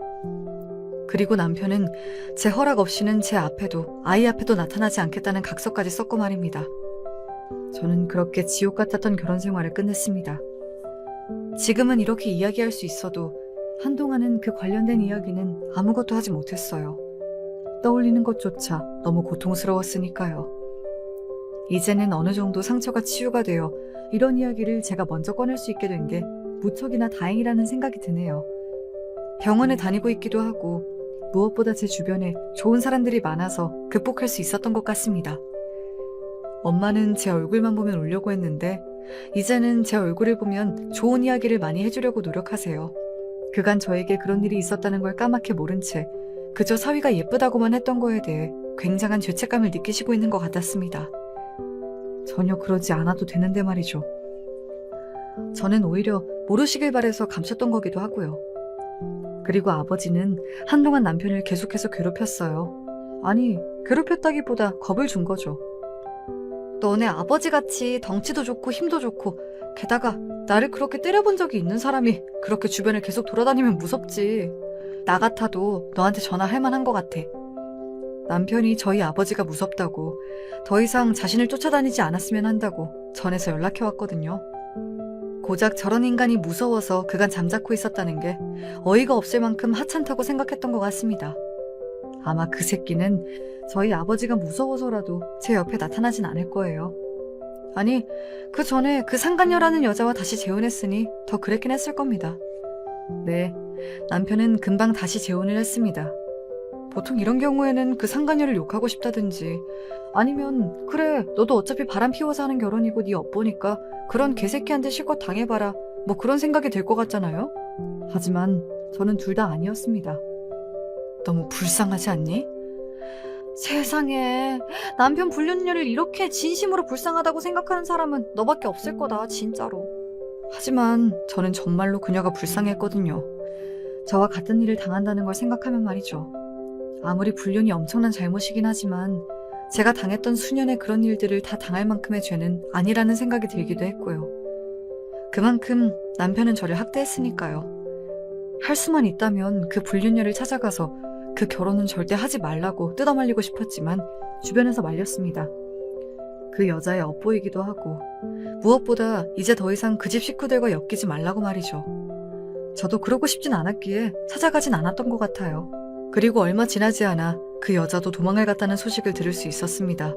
그리고 남편은 제 허락 없이는 제 앞에도 아이 앞에도 나타나지 않겠다는 각서까지 썼고 말입니다. 저는 그렇게 지옥 같았던 결혼 생활을 끝냈습니다. 지금은 이렇게 이야기할 수 있어도 한동안은 그 관련된 이야기는 아무것도 하지 못했어요. 떠올리는 것조차 너무 고통스러웠으니까요. 이제는 어느 정도 상처가 치유가 되어 이런 이야기를 제가 먼저 꺼낼 수 있게 된 게 무척이나 다행이라는 생각이 드네요. 병원에 다니고 있기도 하고 무엇보다 제 주변에 좋은 사람들이 많아서 극복할 수 있었던 것 같습니다. 엄마는 제 얼굴만 보면 울려고 했는데 이제는 제 얼굴을 보면 좋은 이야기를 많이 해주려고 노력하세요. 그간 저에게 그런 일이 있었다는 걸 까맣게 모른 채 그저 사위가 예쁘다고만 했던 거에 대해 굉장한 죄책감을 느끼시고 있는 것 같았습니다. 전혀 그러지 않아도 되는데 말이죠. 저는 오히려 모르시길 바래서 감췄던 거기도 하고요. 그리고 아버지는 한동안 남편을 계속해서 괴롭혔어요. 아니, 괴롭혔다기보다 겁을 준 거죠. 너네 아버지같이 덩치도 좋고 힘도 좋고 게다가 나를 그렇게 때려본 적이 있는 사람이 그렇게 주변을 계속 돌아다니면 무섭지. 나 같아도 너한테 전화할 만한 것 같아. 남편이 저희 아버지가 무섭다고 더 이상 자신을 쫓아다니지 않았으면 한다고 전해서 연락해왔거든요. 고작 저런 인간이 무서워서 그간 잠자코 있었다는 게 어이가 없을 만큼 하찮다고 생각했던 것 같습니다. 아마 그 새끼는 저희 아버지가 무서워서라도 제 옆에 나타나진 않을 거예요. 아니, 그 전에 그 상간녀라는 여자와 다시 재혼했으니 더 그랬긴 했을 겁니다. 네, 남편은 금방 다시 재혼을 했습니다. 보통 이런 경우에는 그 상간녀를 욕하고 싶다든지 아니면 그래 너도 어차피 바람 피워서 하는 결혼이고 네 엿보니까 그런 개새끼한테 실컷 당해봐라 뭐 그런 생각이 들 것 같잖아요. 하지만 저는 둘 다 아니었습니다. 너무 불쌍하지 않니? 세상에 남편 불륜녀를 이렇게 진심으로 불쌍하다고 생각하는 사람은 너밖에 없을 거다 진짜로. 하지만 저는 정말로 그녀가 불쌍했거든요. 저와 같은 일을 당한다는 걸 생각하면 말이죠. 아무리 불륜이 엄청난 잘못이긴 하지만 제가 당했던 수년의 그런 일들을 다 당할 만큼의 죄는 아니라는 생각이 들기도 했고요. 그만큼 남편은 저를 학대했으니까요. 할 수만 있다면 그 불륜녀를 찾아가서 그 결혼은 절대 하지 말라고 뜯어말리고 싶었지만 주변에서 말렸습니다. 그 여자의 엿보이기도 하고 무엇보다 이제 더 이상 그 집 식구들과 엮이지 말라고 말이죠. 저도 그러고 싶진 않았기에 찾아가진 않았던 것 같아요. 그리고 얼마 지나지 않아 그 여자도 도망을 갔다는 소식을 들을 수 있었습니다.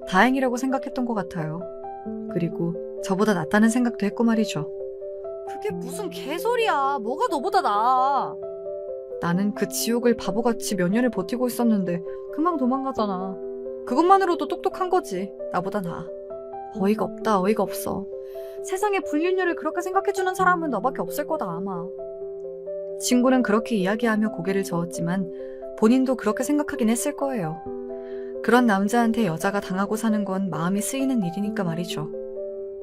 다행이라고 생각했던 것 같아요. 그리고 저보다 낫다는 생각도 했고 말이죠. 그게 무슨 개소리야. 뭐가 너보다 나아. 나는 그 지옥을 바보같이 몇 년을 버티고 있었는데 금방 도망가잖아. 그것만으로도 똑똑한 거지. 나보다 나아. 어이가 없다. 어이가 없어. 세상에 불륜녀를 그렇게 생각해주는 사람은 너밖에 없을 거다 아마. 친구는 그렇게 이야기하며 고개를 저었지만 본인도 그렇게 생각하긴 했을 거예요. 그런 남자한테 여자가 당하고 사는 건 마음이 쓰이는 일이니까 말이죠.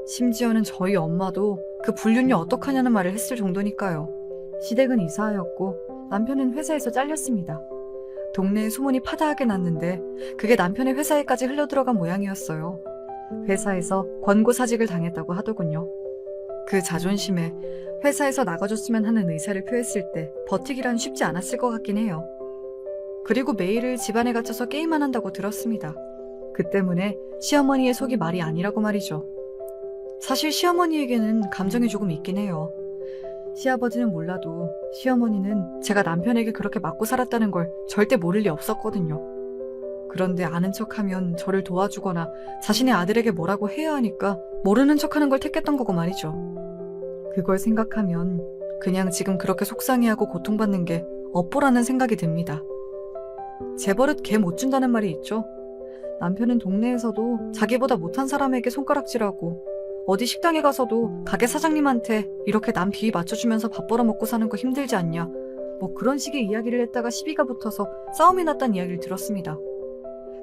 심지어는 저희 엄마도 그 불륜녀 어떡하냐는 말을 했을 정도니까요. 시댁은 이사하였고 남편은 회사에서 잘렸습니다. 동네에 소문이 파다하게 났는데 그게 남편의 회사에까지 흘러들어간 모양이었어요. 회사에서 권고사직을 당했다고 하더군요. 그 자존심에 회사에서 나가줬으면 하는 의사를 표했을 때 버티기란 쉽지 않았을 것 같긴 해요. 그리고 매일을 집안에 갇혀서 게임만 한다고 들었습니다. 그 때문에 시어머니의 속이 말이 아니라고 말이죠. 사실 시어머니에게는 감정이 조금 있긴 해요. 시아버지는 몰라도 시어머니는 제가 남편에게 그렇게 맞고 살았다는 걸 절대 모를 리 없었거든요. 그런데 아는 척하면 저를 도와주거나 자신의 아들에게 뭐라고 해야 하니까 모르는 척하는 걸 택했던 거고 말이죠. 그걸 생각하면 그냥 지금 그렇게 속상해하고 고통받는 게 업보라는 생각이 듭니다. 제 버릇 개 못 준다는 말이 있죠. 남편은 동네에서도 자기보다 못한 사람에게 손가락질하고 어디 식당에 가서도 가게 사장님한테 이렇게 남 비위 맞춰주면서 밥 벌어먹고 사는 거 힘들지 않냐, 뭐 그런 식의 이야기를 했다가 시비가 붙어서 싸움이 났다는 이야기를 들었습니다.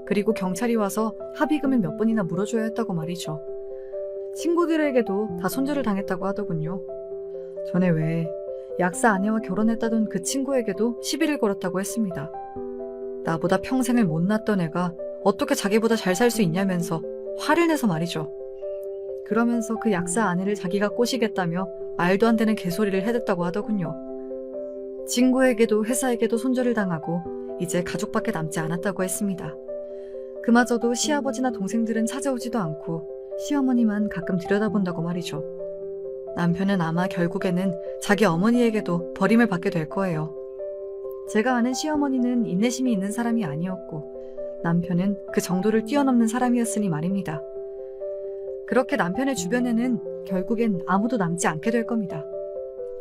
그리고 경찰이 와서 합의금을 몇 번이나 물어줘야 했다고 말이죠. 친구들에게도 다 손절을 당했다고 하더군요. 전에 왜 약사 아내와 결혼했다던 그 친구에게도 시비를 걸었다고 했습니다. 나보다 평생을 못 낳았던 애가 어떻게 자기보다 잘 살 수 있냐면서 화를 내서 말이죠. 그러면서 그 약사 아내를 자기가 꼬시겠다며 말도 안 되는 개소리를 해댔다고 하더군요. 친구에게도 회사에게도 손절을 당하고 이제 가족밖에 남지 않았다고 했습니다. 그마저도 시아버지나 동생들은 찾아오지도 않고 시어머니만 가끔 들여다본다고 말이죠. 남편은 아마 결국에는 자기 어머니에게도 버림을 받게 될 거예요. 제가 아는 시어머니는 인내심이 있는 사람이 아니었고 남편은 그 정도를 뛰어넘는 사람이었으니 말입니다. 그렇게 남편의 주변에는 결국엔 아무도 남지 않게 될 겁니다.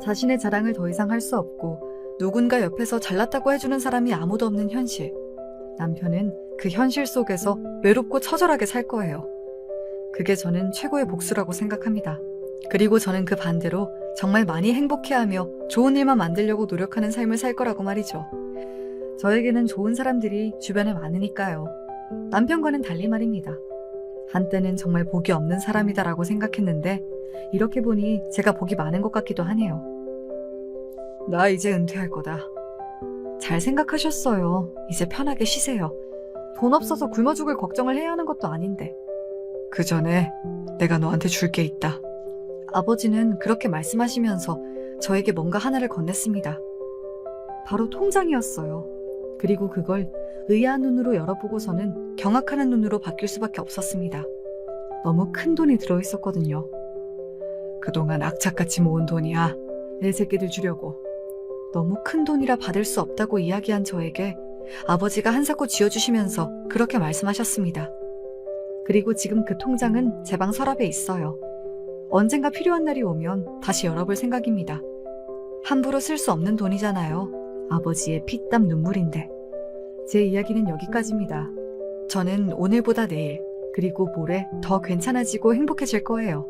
자신의 자랑을 더 이상 할 수 없고 누군가 옆에서 잘났다고 해주는 사람이 아무도 없는 현실. 남편은 그 현실 속에서 외롭고 처절하게 살 거예요. 그게 저는 최고의 복수라고 생각합니다. 그리고 저는 그 반대로 정말 많이 행복해하며 좋은 일만 만들려고 노력하는 삶을 살 거라고 말이죠. 저에게는 좋은 사람들이 주변에 많으니까요. 남편과는 달리 말입니다. 한때는 정말 복이 없는 사람이다라고 생각했는데 이렇게 보니 제가 복이 많은 것 같기도 하네요. 나 이제 은퇴할 거다. 잘 생각하셨어요. 이제 편하게 쉬세요. 돈 없어서 굶어 죽을 걱정을 해야 하는 것도 아닌데. 그 전에 내가 너한테 줄 게 있다. 아버지는 그렇게 말씀하시면서 저에게 뭔가 하나를 건넸습니다. 바로 통장이었어요. 그리고 그걸 의아한 눈으로 열어보고서는 경악하는 눈으로 바뀔 수밖에 없었습니다. 너무 큰 돈이 들어있었거든요. 그동안 악착같이 모은 돈이야. 내 새끼들 주려고. 너무 큰 돈이라 받을 수 없다고 이야기한 저에게 아버지가 한사코 쥐어주시면서 그렇게 말씀하셨습니다. 그리고 지금 그 통장은 제 방 서랍에 있어요. 언젠가 필요한 날이 오면 다시 열어볼 생각입니다. 함부로 쓸 수 없는 돈이잖아요. 아버지의 피땀 눈물인데. 제 이야기는 여기까지입니다. 저는 오늘보다 내일, 그리고 모레 더 괜찮아지고 행복해질 거예요.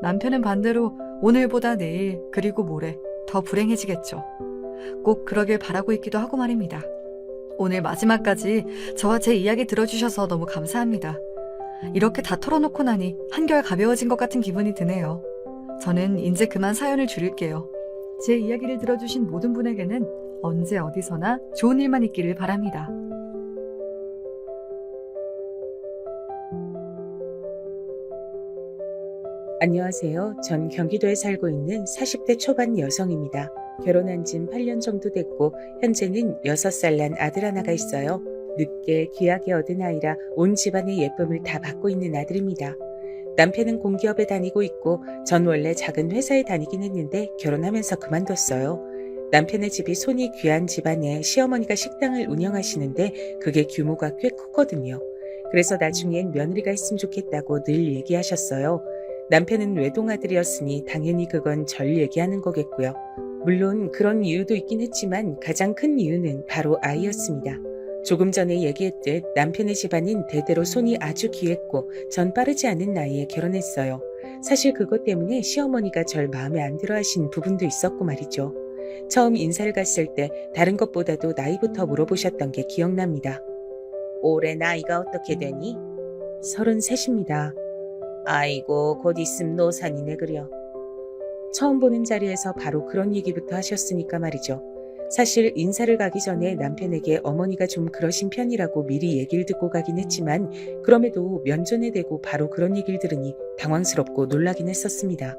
남편은 반대로 오늘보다 내일, 그리고 모레 더 불행해지겠죠. 꼭 그러길 바라고 있기도 하고 말입니다. 오늘 마지막까지 저와 제 이야기 들어주셔서 너무 감사합니다. 이렇게 다 털어놓고 나니 한결 가벼워진 것 같은 기분이 드네요. 저는 이제 그만 사연을 줄일게요. 제 이야기를 들어주신 모든 분에게는 언제 어디서나 좋은 일만 있기를 바랍니다. 안녕하세요. 전 경기도에 살고 있는 40대 초반 여성입니다. 결혼한 지 8년 정도 됐고 현재는 6살 난 아들 하나가 있어요. 늦게 귀하게 얻은 아이라 온 집안의 예쁨을 다 받고 있는 아들입니다. 남편은 공기업에 다니고 있고 전 원래 작은 회사에 다니긴 했는데 결혼하면서 그만뒀어요. 남편의 집이 손이 귀한 집안에 시어머니가 식당을 운영하시는데 그게 규모가 꽤 컸거든요. 그래서 나중엔 며느리가 있으면 좋겠다고 늘 얘기하셨어요. 남편은 외동아들이었으니 당연히 그건 절 얘기하는 거겠고요. 물론 그런 이유도 있긴 했지만 가장 큰 이유는 바로 아이였습니다. 조금 전에 얘기했듯 남편의 집안은 대대로 손이 아주 귀했고 전 빠르지 않은 나이에 결혼했어요. 사실 그것 때문에 시어머니가 절 마음에 안 들어 하신 부분도 있었고 말이죠. 처음 인사를 갔을 때 다른 것보다도 나이부터 물어보셨던 게 기억납니다. 올해 나이가 어떻게 되니? 33입니다. 아이고 곧 있음 노산이네 그려. 처음 보는 자리에서 바로 그런 얘기부터 하셨으니까 말이죠. 사실 인사를 가기 전에 남편에게 어머니가 좀 그러신 편이라고 미리 얘기를 듣고 가긴 했지만 그럼에도 면전에 대고 바로 그런 얘기를 들으니 당황스럽고 놀라긴 했었습니다.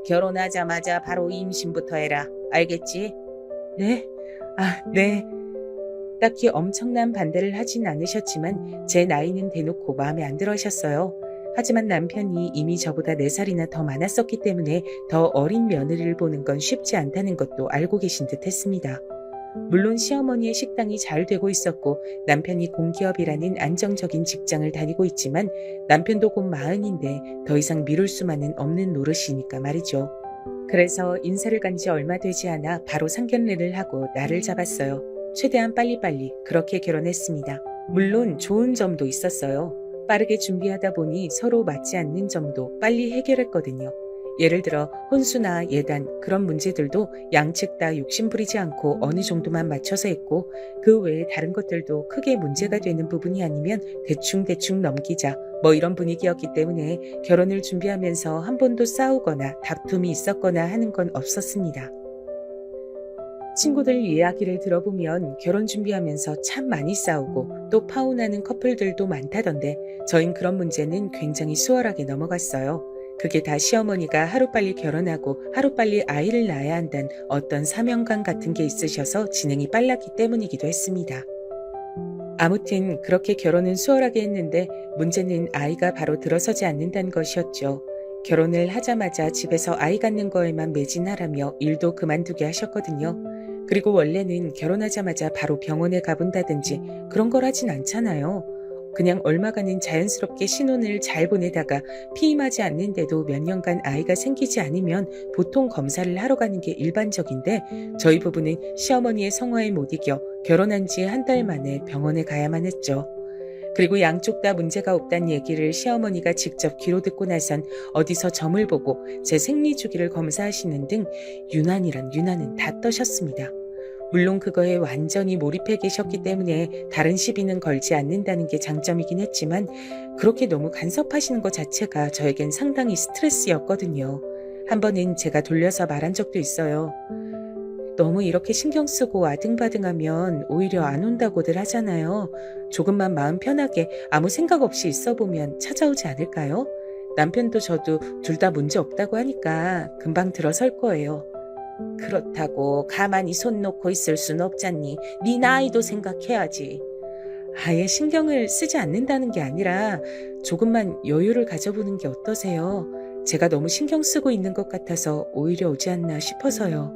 결혼하자마자 바로 임신부터 해라. 알겠지? 네? 네. 딱히 엄청난 반대를 하진 않으셨지만 제 나이는 대놓고 마음에 안 들어 하셨어요. 하지만 남편이 이미 저보다 4살이나 더 많았었기 때문에 더 어린 며느리를 보는 건 쉽지 않다는 것도 알고 계신 듯 했습니다. 물론 시어머니의 식당이 잘 되고 있었고 남편이 공기업이라는 안정적인 직장을 다니고 있지만 남편도 곧 40인데 더 이상 미룰 수만은 없는 노릇이니까 말이죠. 그래서 인사를 간 지 얼마 되지 않아 바로 상견례를 하고 날을 잡았어요. 최대한 빨리빨리 그렇게 결혼했습니다. 물론 좋은 점도 있었어요. 빠르게 준비하다 보니 서로 맞지 않는 점도 빨리 해결했거든요. 예를 들어 혼수나 예단 그런 문제들도 양측 다 욕심부리지 않고 어느 정도만 맞춰서 했고 그 외에 다른 것들도 크게 문제가 되는 부분이 아니면 대충 넘기자 뭐 이런 분위기였기 때문에 결혼을 준비하면서 한 번도 싸우거나 다툼이 있었거나 하는 건 없었습니다. 친구들 이야기를 들어보면 결혼 준비하면서 참 많이 싸우고 또 파혼하는 커플들도 많다던데 저흰 그런 문제는 굉장히 수월하게 넘어갔어요. 그게 다 시어머니가 하루빨리 결혼하고 하루빨리 아이를 낳아야 한다는 어떤 사명감 같은 게 있으셔서 진행이 빨랐기 때문이기도 했습니다. 아무튼 그렇게 결혼은 수월하게 했는데 문제는 아이가 바로 들어서지 않는다는 것이었죠. 결혼을 하자마자 집에서 아이 갖는 거에만 매진하라며 일도 그만두게 하셨거든요. 그리고 원래는 결혼하자마자 바로 병원에 가본다든지 그런 걸 하진 않잖아요. 그냥 얼마간은 자연스럽게 신혼을 잘 보내다가 피임하지 않는데도 몇 년간 아이가 생기지 않으면 보통 검사를 하러 가는 게 일반적인데 저희 부부는 시어머니의 성화에 못 이겨 결혼한 지 한 달 만에 병원에 가야만 했죠. 그리고 양쪽 다 문제가 없다는 얘기를 시어머니가 직접 귀로 듣고 나선 어디서 점을 보고 제 생리 주기를 검사하시는 등 유난이란 유난은 다 떠셨습니다. 물론 그거에 완전히 몰입해 계셨기 때문에 다른 시비는 걸지 않는다는 게 장점이긴 했지만 그렇게 너무 간섭하시는 것 자체가 저에겐 상당히 스트레스였거든요. 한 번은 제가 돌려서 말한 적도 있어요. 너무 이렇게 신경 쓰고 아등바등하면 오히려 안 온다고들 하잖아요. 조금만 마음 편하게 아무 생각 없이 있어 보면 찾아오지 않을까요? 남편도 저도 둘 다 문제 없다고 하니까 금방 들어설 거예요. 그렇다고 가만히 손 놓고 있을 순 없잖니. 네 나이도 생각해야지. 아예 신경을 쓰지 않는다는 게 아니라 조금만 여유를 가져보는 게 어떠세요? 제가 너무 신경 쓰고 있는 것 같아서 오히려 오지 않나 싶어서요.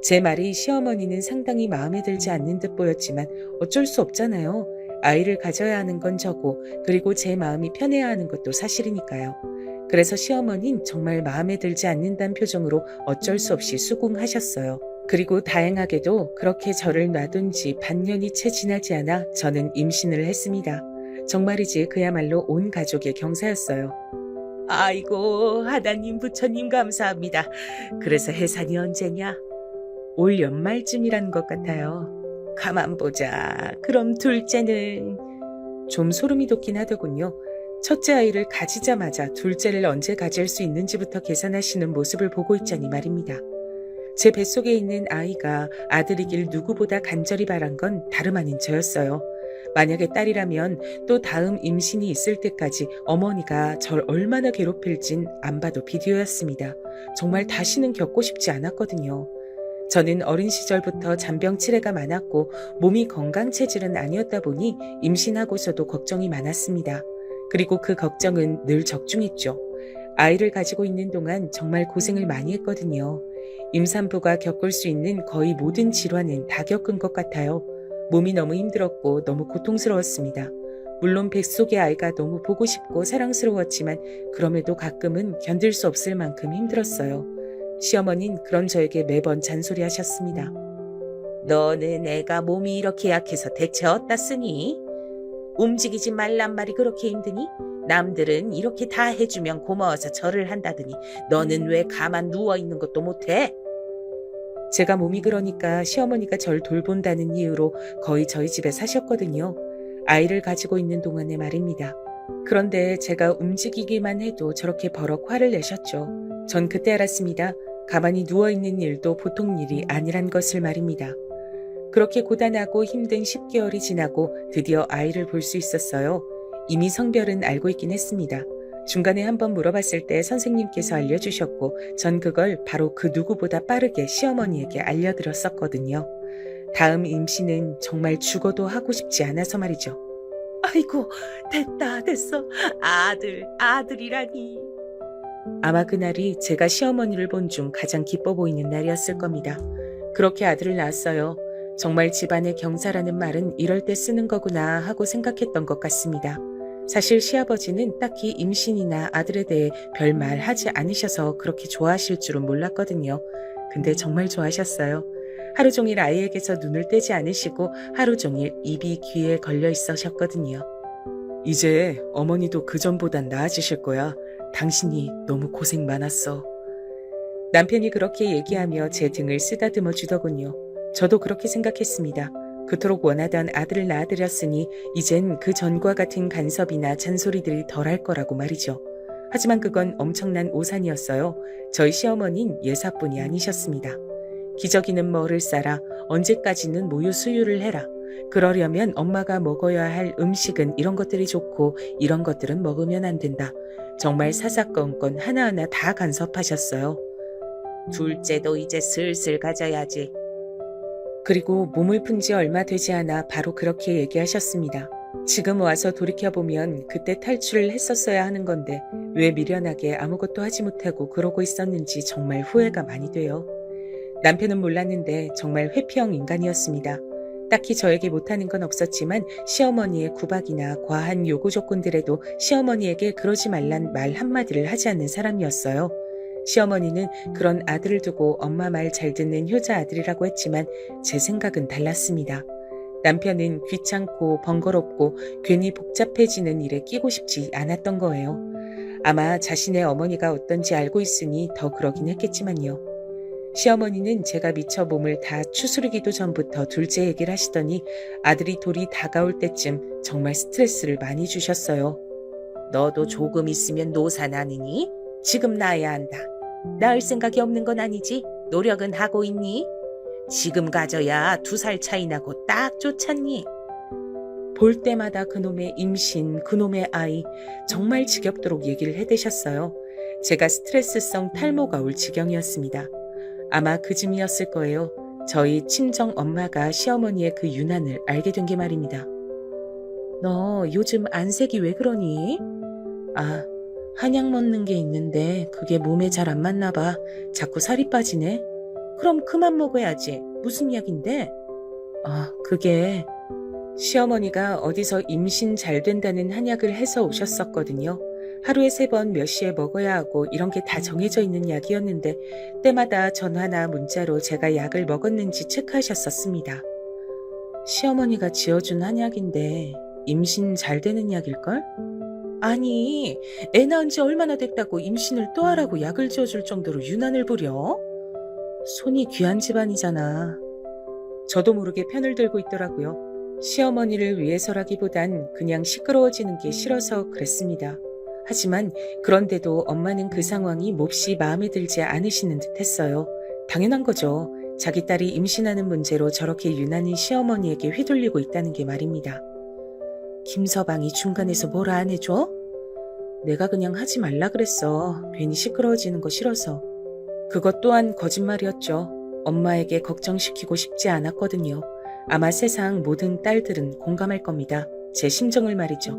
제 말이 시어머니는 상당히 마음에 들지 않는 듯 보였지만 어쩔 수 없잖아요. 아이를 가져야 하는 건 저고 그리고 제 마음이 편해야 하는 것도 사실이니까요. 그래서 시어머니는 정말 마음에 들지 않는다는 표정으로 어쩔 수 없이 수긍하셨어요. 그리고 다행하게도 그렇게 저를 놔둔 지 반년이 채 지나지 않아 저는 임신을 했습니다. 정말이지 그야말로 온 가족의 경사였어요. 아이고 하나님 부처님 감사합니다. 그래서 해산이 언제냐? 올 연말쯤이라는 것 같아요. 가만 보자. 그럼 둘째는? 좀 소름이 돋긴 하더군요. 첫째 아이를 가지자마자 둘째를 언제 가질 수 있는지부터 계산하시는 모습을 보고 있자니 말입니다. 제 뱃속에 있는 아이가 아들이길 누구보다 간절히 바란 건 다름 아닌 저였어요. 만약에 딸이라면 또 다음 임신이 있을 때까지 어머니가 절 얼마나 괴롭힐진 안 봐도 비디오였습니다. 정말 다시는 겪고 싶지 않았거든요. 저는 어린 시절부터 잔병 치레가 많았고 몸이 건강 체질은 아니었다 보니 임신하고서도 걱정이 많았습니다. 그리고 그 걱정은 늘 적중했죠. 아이를 가지고 있는 동안 정말 고생을 많이 했거든요. 임산부가 겪을 수 있는 거의 모든 질환은 다 겪은 것 같아요. 몸이 너무 힘들었고 너무 고통스러웠습니다. 물론 뱃속의 아이가 너무 보고 싶고 사랑스러웠지만 그럼에도 가끔은 견딜 수 없을 만큼 힘들었어요. 시어머니는 그런 저에게 매번 잔소리하셨습니다. 너는 애가 몸이 이렇게 약해서 대체 어디다 쓰니? 움직이지 말란 말이 그렇게 힘드니? 남들은 이렇게 다 해주면 고마워서 절을 한다더니 너는 왜 가만 누워있는 것도 못해? 제가 몸이 그러니까 시어머니가 절 돌본다는 이유로 거의 저희 집에 사셨거든요. 아이를 가지고 있는 동안에 말입니다. 그런데 제가 움직이기만 해도 저렇게 버럭 화를 내셨죠. 전 그때 알았습니다. 가만히 누워있는 일도 보통 일이 아니란 것을 말입니다. 그렇게 고단하고 힘든 10개월이 지나고 드디어 아이를 볼 수 있었어요. 이미 성별은 알고 있긴 했습니다. 중간에 한번 물어봤을 때 선생님께서 알려주셨고 전 그걸 바로 그 누구보다 빠르게 시어머니에게 알려드렸었거든요. 다음 임신은 정말 죽어도 하고 싶지 않아서 말이죠. 아이고 됐어. 아들이라니. 아마 그날이 제가 시어머니를 본 중 가장 기뻐 보이는 날이었을 겁니다. 그렇게 아들을 낳았어요. 정말 집안의 경사라는 말은 이럴 때 쓰는 거구나 하고 생각했던 것 같습니다. 사실 시아버지는 딱히 임신이나 아들에 대해 별말 하지 않으셔서 그렇게 좋아하실 줄은 몰랐거든요. 근데 정말 좋아하셨어요. 하루 종일 아이에게서 눈을 떼지 않으시고 하루 종일 입이 귀에 걸려 있으셨거든요. 이제 어머니도 그전보단 나아지실 거야. 당신이 너무 고생 많았어. 남편이 그렇게 얘기하며 제 등을 쓰다듬어 주더군요. 저도 그렇게 생각했습니다. 그토록 원하던 아들을 낳아드렸으니 이젠 그 전과 같은 간섭이나 잔소리들이 덜할 거라고 말이죠. 하지만 그건 엄청난 오산이었어요. 저희 시어머니는 예사뿐이 아니셨습니다. 기저귀는 뭐를 싸라, 언제까지는 모유 수유를 해라. 그러려면 엄마가 먹어야 할 음식은 이런 것들이 좋고 이런 것들은 먹으면 안 된다. 정말 사사건건 하나하나 다 간섭하셨어요. 둘째도 이제 슬슬 가져야지. 그리고 몸을 푼 지 얼마 되지 않아 바로 그렇게 얘기하셨습니다. 지금 와서 돌이켜보면 그때 탈출을 했었어야 하는 건데 왜 미련하게 아무것도 하지 못하고 그러고 있었는지 정말 후회가 많이 돼요. 남편은 몰랐는데 정말 회피형 인간이었습니다. 딱히 저에게 못하는 건 없었지만 시어머니의 구박이나 과한 요구 조건들에도 시어머니에게 그러지 말란 말 한마디를 하지 않는 사람이었어요. 시어머니는 그런 아들을 두고 엄마 말 잘 듣는 효자 아들이라고 했지만 제 생각은 달랐습니다. 남편은 귀찮고 번거롭고 괜히 복잡해지는 일에 끼고 싶지 않았던 거예요. 아마 자신의 어머니가 어떤지 알고 있으니 더 그러긴 했겠지만요. 시어머니는 제가 미처 몸을 다 추스르기도 전부터 둘째 얘기를 하시더니 아들이 돌이 다가올 때쯤 정말 스트레스를 많이 주셨어요. 너도 조금 있으면 노사 나느니? 지금 낳아야 한다. 낳을 생각이 없는 건 아니지? 노력은 하고 있니? 지금 가져야 2살 차이 나고 딱 좋잖니? 볼 때마다 그놈의 임신, 그놈의 아이 정말 지겹도록 얘기를 해대셨어요. 제가 스트레스성 탈모가 올 지경이었습니다. 아마 그쯤이었을 거예요. 저희 친정 엄마가 시어머니의 그 유난을 알게 된 게 말입니다. 너 요즘 안색이 왜 그러니? 아, 한약 먹는 게 있는데 그게 몸에 잘 안 맞나 봐. 자꾸 살이 빠지네. 그럼 그만 먹어야지. 무슨 약인데? 그게 시어머니가 어디서 임신 잘 된다는 한약을 해서 오셨었거든요. 하루에 3번 몇 시에 먹어야 하고 이런 게 다 정해져 있는 약이었는데 때마다 전화나 문자로 제가 약을 먹었는지 체크하셨었습니다. 시어머니가 지어준 한약인데 임신 잘 되는 약일걸? 아니, 애 낳은 지 얼마나 됐다고 임신을 또 하라고 약을 지어줄 정도로 유난을 부려? 손이 귀한 집안이잖아. 저도 모르게 편을 들고 있더라고요. 시어머니를 위해서라기보단 그냥 시끄러워지는 게 싫어서 그랬습니다. 하지만 그런데도 엄마는 그 상황이 몹시 마음에 들지 않으시는 듯 했어요. 당연한 거죠. 자기 딸이 임신하는 문제로 저렇게 유난히 시어머니에게 휘둘리고 있다는 게 말입니다. 김서방이 중간에서 뭐라 안 해줘? 내가 그냥 하지 말라 그랬어. 괜히 시끄러워지는 거 싫어서. 그것 또한 거짓말이었죠. 엄마에게 걱정시키고 싶지 않았거든요. 아마 세상 모든 딸들은 공감할 겁니다. 제 심정을 말이죠.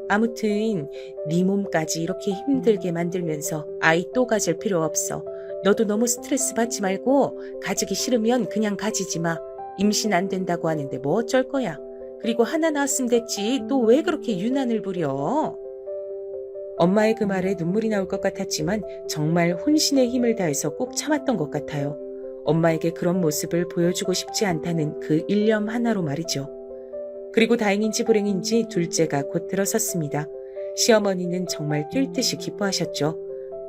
아무튼 네 몸까지 이렇게 힘들게 만들면서 아이 또 가질 필요 없어. 너도 너무 스트레스 받지 말고 가지기 싫으면 그냥 가지지 마. 임신 안 된다고 하는데 뭐 어쩔 거야. 그리고 하나 낳았으면 됐지. 또 왜 그렇게 유난을 부려? 엄마의 그 말에 눈물이 나올 것 같았지만 정말 혼신의 힘을 다해서 꼭 참았던 것 같아요. 엄마에게 그런 모습을 보여주고 싶지 않다는 그 일념 하나로 말이죠. 그리고 다행인지 불행인지 둘째가 곧 들어섰습니다. 시어머니는 정말 뛸 듯이 기뻐하셨죠.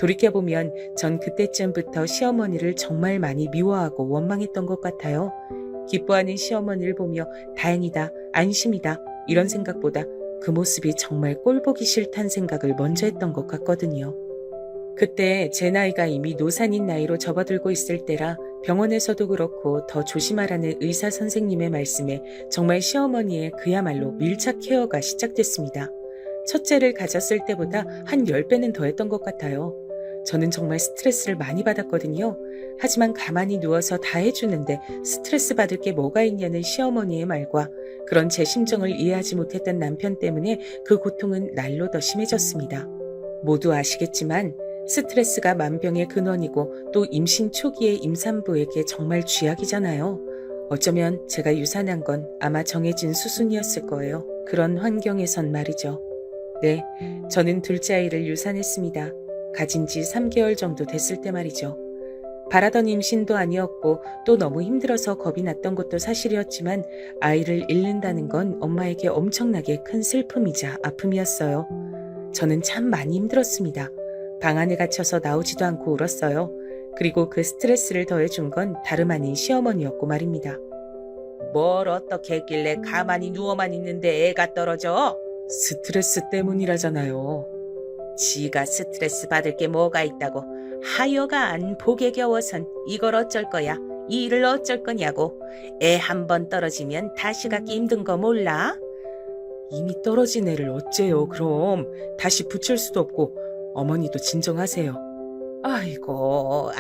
돌이켜보면 전 그때쯤부터 시어머니를 정말 많이 미워하고 원망했던 것 같아요. 기뻐하는 시어머니를 보며 다행이다, 안심이다 이런 생각보다 그 모습이 정말 꼴보기 싫다는 생각을 먼저 했던 것 같거든요. 그때 제 나이가 이미 노산인 나이로 접어들고 있을 때라 병원에서도 그렇고 더 조심하라는 의사 선생님의 말씀에 정말 시어머니의 그야말로 밀착 케어가 시작됐습니다. 첫째를 가졌을 때보다 한 10배는 더 했던 것 같아요. 저는 정말 스트레스를 많이 받았거든요. 하지만 가만히 누워서 다 해주는데 스트레스 받을 게 뭐가 있냐는 시어머니의 말과 그런 제 심정을 이해하지 못했던 남편 때문에 그 고통은 날로 더 심해졌습니다. 모두 아시겠지만 스트레스가 만병의 근원이고 또 임신 초기의 임산부에게 정말 쥐약이잖아요. 어쩌면 제가 유산한 건 아마 정해진 수순이었을 거예요. 그런 환경에선 말이죠. 네, 저는 둘째 아이를 유산했습니다. 가진 지 3개월 정도 됐을 때 말이죠. 바라던 임신도 아니었고 또 너무 힘들어서 겁이 났던 것도 사실이었지만 아이를 잃는다는 건 엄마에게 엄청나게 큰 슬픔이자 아픔이었어요. 저는 참 많이 힘들었습니다. 방 안에 갇혀서 나오지도 않고 울었어요. 그리고 그 스트레스를 더해준 건 다름 아닌 시어머니였고 말입니다. 뭘 어떻게 했길래 가만히 누워만 있는데 애가 떨어져? 스트레스 때문이라잖아요. 지가 스트레스 받을 게 뭐가 있다고. 하여간 복에 겨워선 이걸 어쩔 거야. 이 일을 어쩔 거냐고. 애 한 번 떨어지면 다시 갖기 힘든 거 몰라? 이미 떨어진 애를 어째요 그럼. 다시 붙일 수도 없고. 어머니도 진정하세요. 아이고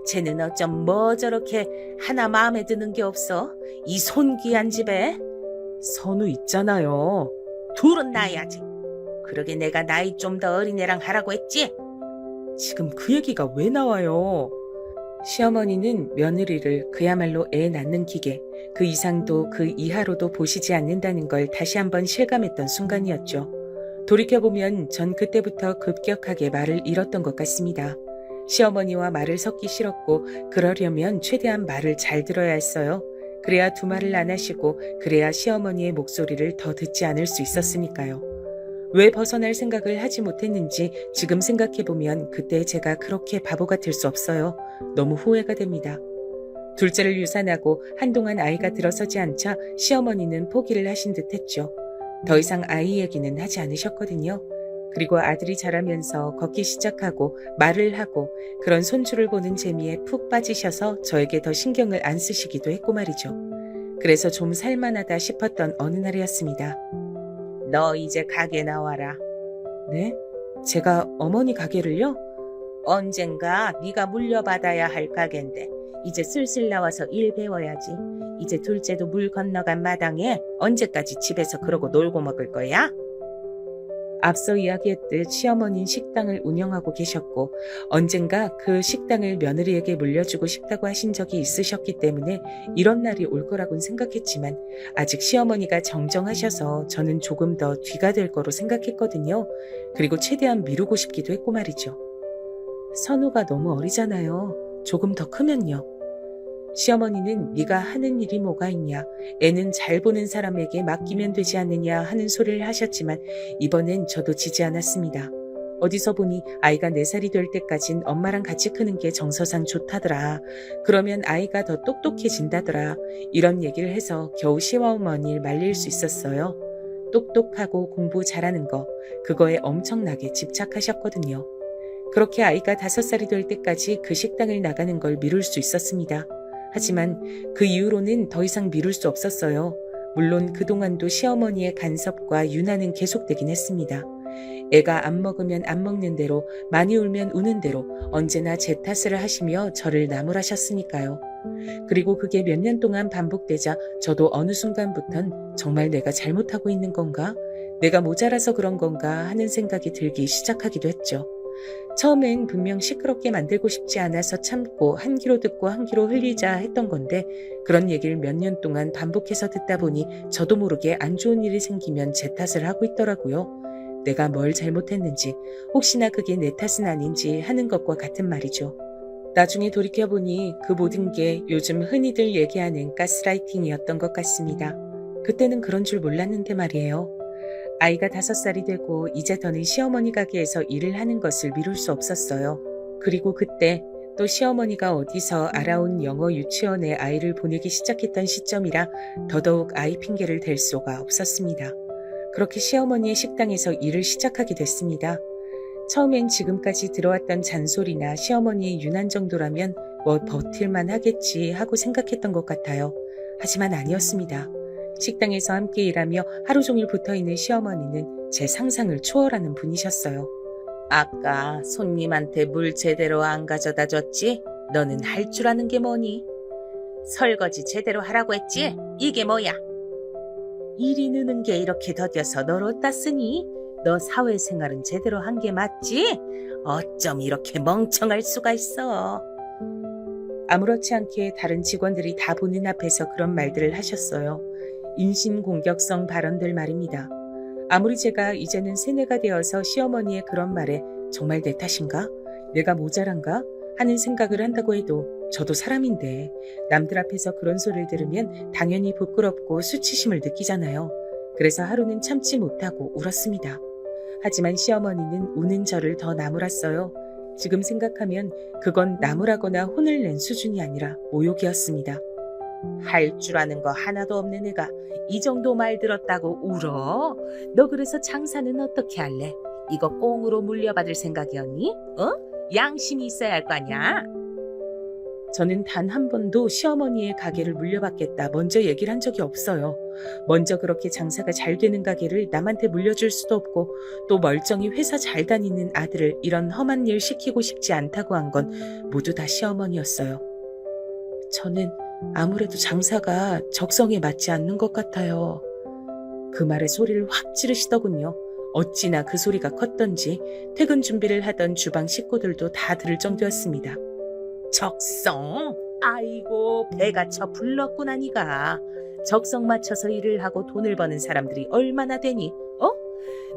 쟤는 어쩜 뭐 저렇게 하나 마음에 드는 게 없어? 이 손귀한 집에? 선우 있잖아요. 둘은 낳아야지. 그러게 내가 나이 좀 더 어린 애랑 하라고 했지? 지금 그 얘기가 왜 나와요? 시어머니는 며느리를 그야말로 애 낳는 기계, 그 이상도 그 이하로도 보시지 않는다는 걸 다시 한번 실감했던 순간이었죠. 돌이켜보면 전 그때부터 급격하게 말을 잃었던 것 같습니다. 시어머니와 말을 섞기 싫었고 그러려면 최대한 말을 잘 들어야 했어요. 그래야 두 말을 안 하시고 그래야 시어머니의 목소리를 더 듣지 않을 수 있었으니까요. 왜 벗어날 생각을 하지 못했는지 지금 생각해보면 그때 제가 그렇게 바보 같을 수 없어요. 너무 후회가 됩니다. 둘째를 유산하고 한동안 아이가 들어서지 않자 시어머니는 포기를 하신 듯 했죠. 더 이상 아이 얘기는 하지 않으셨거든요. 그리고 아들이 자라면서 걷기 시작하고 말을 하고 그런 손주를 보는 재미에 푹 빠지셔서 저에게 더 신경을 안 쓰시기도 했고 말이죠. 그래서 좀 살만하다 싶었던 어느 날이었습니다. 너 이제 가게 나와라. 네? 제가 어머니 가게를요? 언젠가 네가 물려받아야 할 가게인데 이제 슬슬 나와서 일 배워야지. 이제 둘째도 물 건너간 마당에 언제까지 집에서 그러고 놀고 먹을 거야? 앞서 이야기했듯 시어머니는 식당을 운영하고 계셨고 언젠가 그 식당을 며느리에게 물려주고 싶다고 하신 적이 있으셨기 때문에 이런 날이 올 거라고는 생각했지만 아직 시어머니가 정정하셔서 저는 조금 더 뒤가 될 거로 생각했거든요. 그리고 최대한 미루고 싶기도 했고 말이죠. 선우가 너무 어리잖아요. 조금 더 크면요. 시어머니는 네가 하는 일이 뭐가 있냐, 애는 잘 보는 사람에게 맡기면 되지 않느냐 하는 소리를 하셨지만 이번엔 저도 지지 않았습니다. 어디서 보니 아이가 4살이 될 때까진 엄마랑 같이 크는 게 정서상 좋다더라. 그러면 아이가 더 똑똑해진다더라. 이런 얘기를 해서 겨우 시어머니를 말릴 수 있었어요. 똑똑하고 공부 잘하는 거, 그거에 엄청나게 집착하셨거든요. 그렇게 아이가 5살이 될 때까지 그 식당을 나가는 걸 미룰 수 있었습니다. 하지만 그 이후로는 더 이상 미룰 수 없었어요. 물론 그동안도 시어머니의 간섭과 유난은 계속되긴 했습니다. 애가 안 먹으면 안 먹는 대로, 많이 울면 우는 대로 언제나 제 탓을 하시며 저를 나무라셨으니까요. 그리고 그게 몇 년 동안 반복되자 저도 어느 순간부턴 정말 내가 잘못하고 있는 건가? 내가 모자라서 그런 건가 하는 생각이 들기 시작하기도 했죠. 처음엔 분명 시끄럽게 만들고 싶지 않아서 참고 한 귀로 듣고 한 귀로 흘리자 했던 건데 그런 얘기를 몇 년 동안 반복해서 듣다 보니 저도 모르게 안 좋은 일이 생기면 제 탓을 하고 있더라고요. 내가 뭘 잘못했는지, 혹시나 그게 내 탓은 아닌지 하는 것과 같은 말이죠. 나중에 돌이켜보니 그 모든 게 요즘 흔히들 얘기하는 가스라이팅이었던 것 같습니다. 그때는 그런 줄 몰랐는데 말이에요. 아이가 5살이 되고 이제 더는 시어머니 가게에서 일을 하는 것을 미룰 수 없었어요. 그리고 그때 또 시어머니가 어디서 알아온 영어 유치원에 아이를 보내기 시작했던 시점이라 더더욱 아이 핑계를 댈 수가 없었습니다. 그렇게 시어머니의 식당에서 일을 시작하게 됐습니다. 처음엔 지금까지 들어왔던 잔소리나 시어머니의 유난 정도라면 뭐 버틸만 하겠지 하고 생각했던 것 같아요. 하지만 아니었습니다. 식당에서 함께 일하며 하루 종일 붙어있는 시어머니는 제 상상을 초월하는 분이셨어요. 아까 손님한테 물 제대로 안 가져다 줬지? 너는 할 줄 아는 게 뭐니? 설거지 제대로 하라고 했지? 이게 뭐야? 일이 느는 게 이렇게 더뎌서 널 어디다 쓰니? 너 사회생활은 제대로 한 게 맞지? 어쩜 이렇게 멍청할 수가 있어? 아무렇지 않게 다른 직원들이 다 보는 앞에서 그런 말들을 하셨어요. 인신공격성 발언들 말입니다. 아무리 제가 이제는 세뇌가 되어서 시어머니의 그런 말에 정말 내 탓인가? 내가 모자란가? 하는 생각을 한다고 해도 저도 사람인데 남들 앞에서 그런 소리를 들으면 당연히 부끄럽고 수치심을 느끼잖아요. 그래서 하루는 참지 못하고 울었습니다. 하지만 시어머니는 우는 저를 더 나무랐어요. 지금 생각하면 그건 나무라거나 혼을 낸 수준이 아니라 모욕이었습니다. 할 줄 아는 거 하나도 없는 애가 이 정도 말 들었다고 울어? 너 그래서 장사는 어떻게 할래? 이거 꽁으로 물려받을 생각이었니? 양심이 있어야 할 거 아니야? 저는 단 한 번도 시어머니의 가게를 물려받겠다 먼저 얘기를 한 적이 없어요. 먼저 그렇게 장사가 잘 되는 가게를 남한테 물려줄 수도 없고 또 멀쩡히 회사 잘 다니는 아들을 이런 험한 일 시키고 싶지 않다고 한 건 모두 다 시어머니였어요. 저는 아무래도 장사가 적성에 맞지 않는 것 같아요. 그 말에 소리를 확 지르시더군요. 어찌나 그 소리가 컸던지 퇴근 준비를 하던 주방 식구들도 다 들을 정도였습니다. 적성? 아이고 배가 쳐 불렀구나 니가. 적성 맞춰서 일을 하고 돈을 버는 사람들이 얼마나 되니?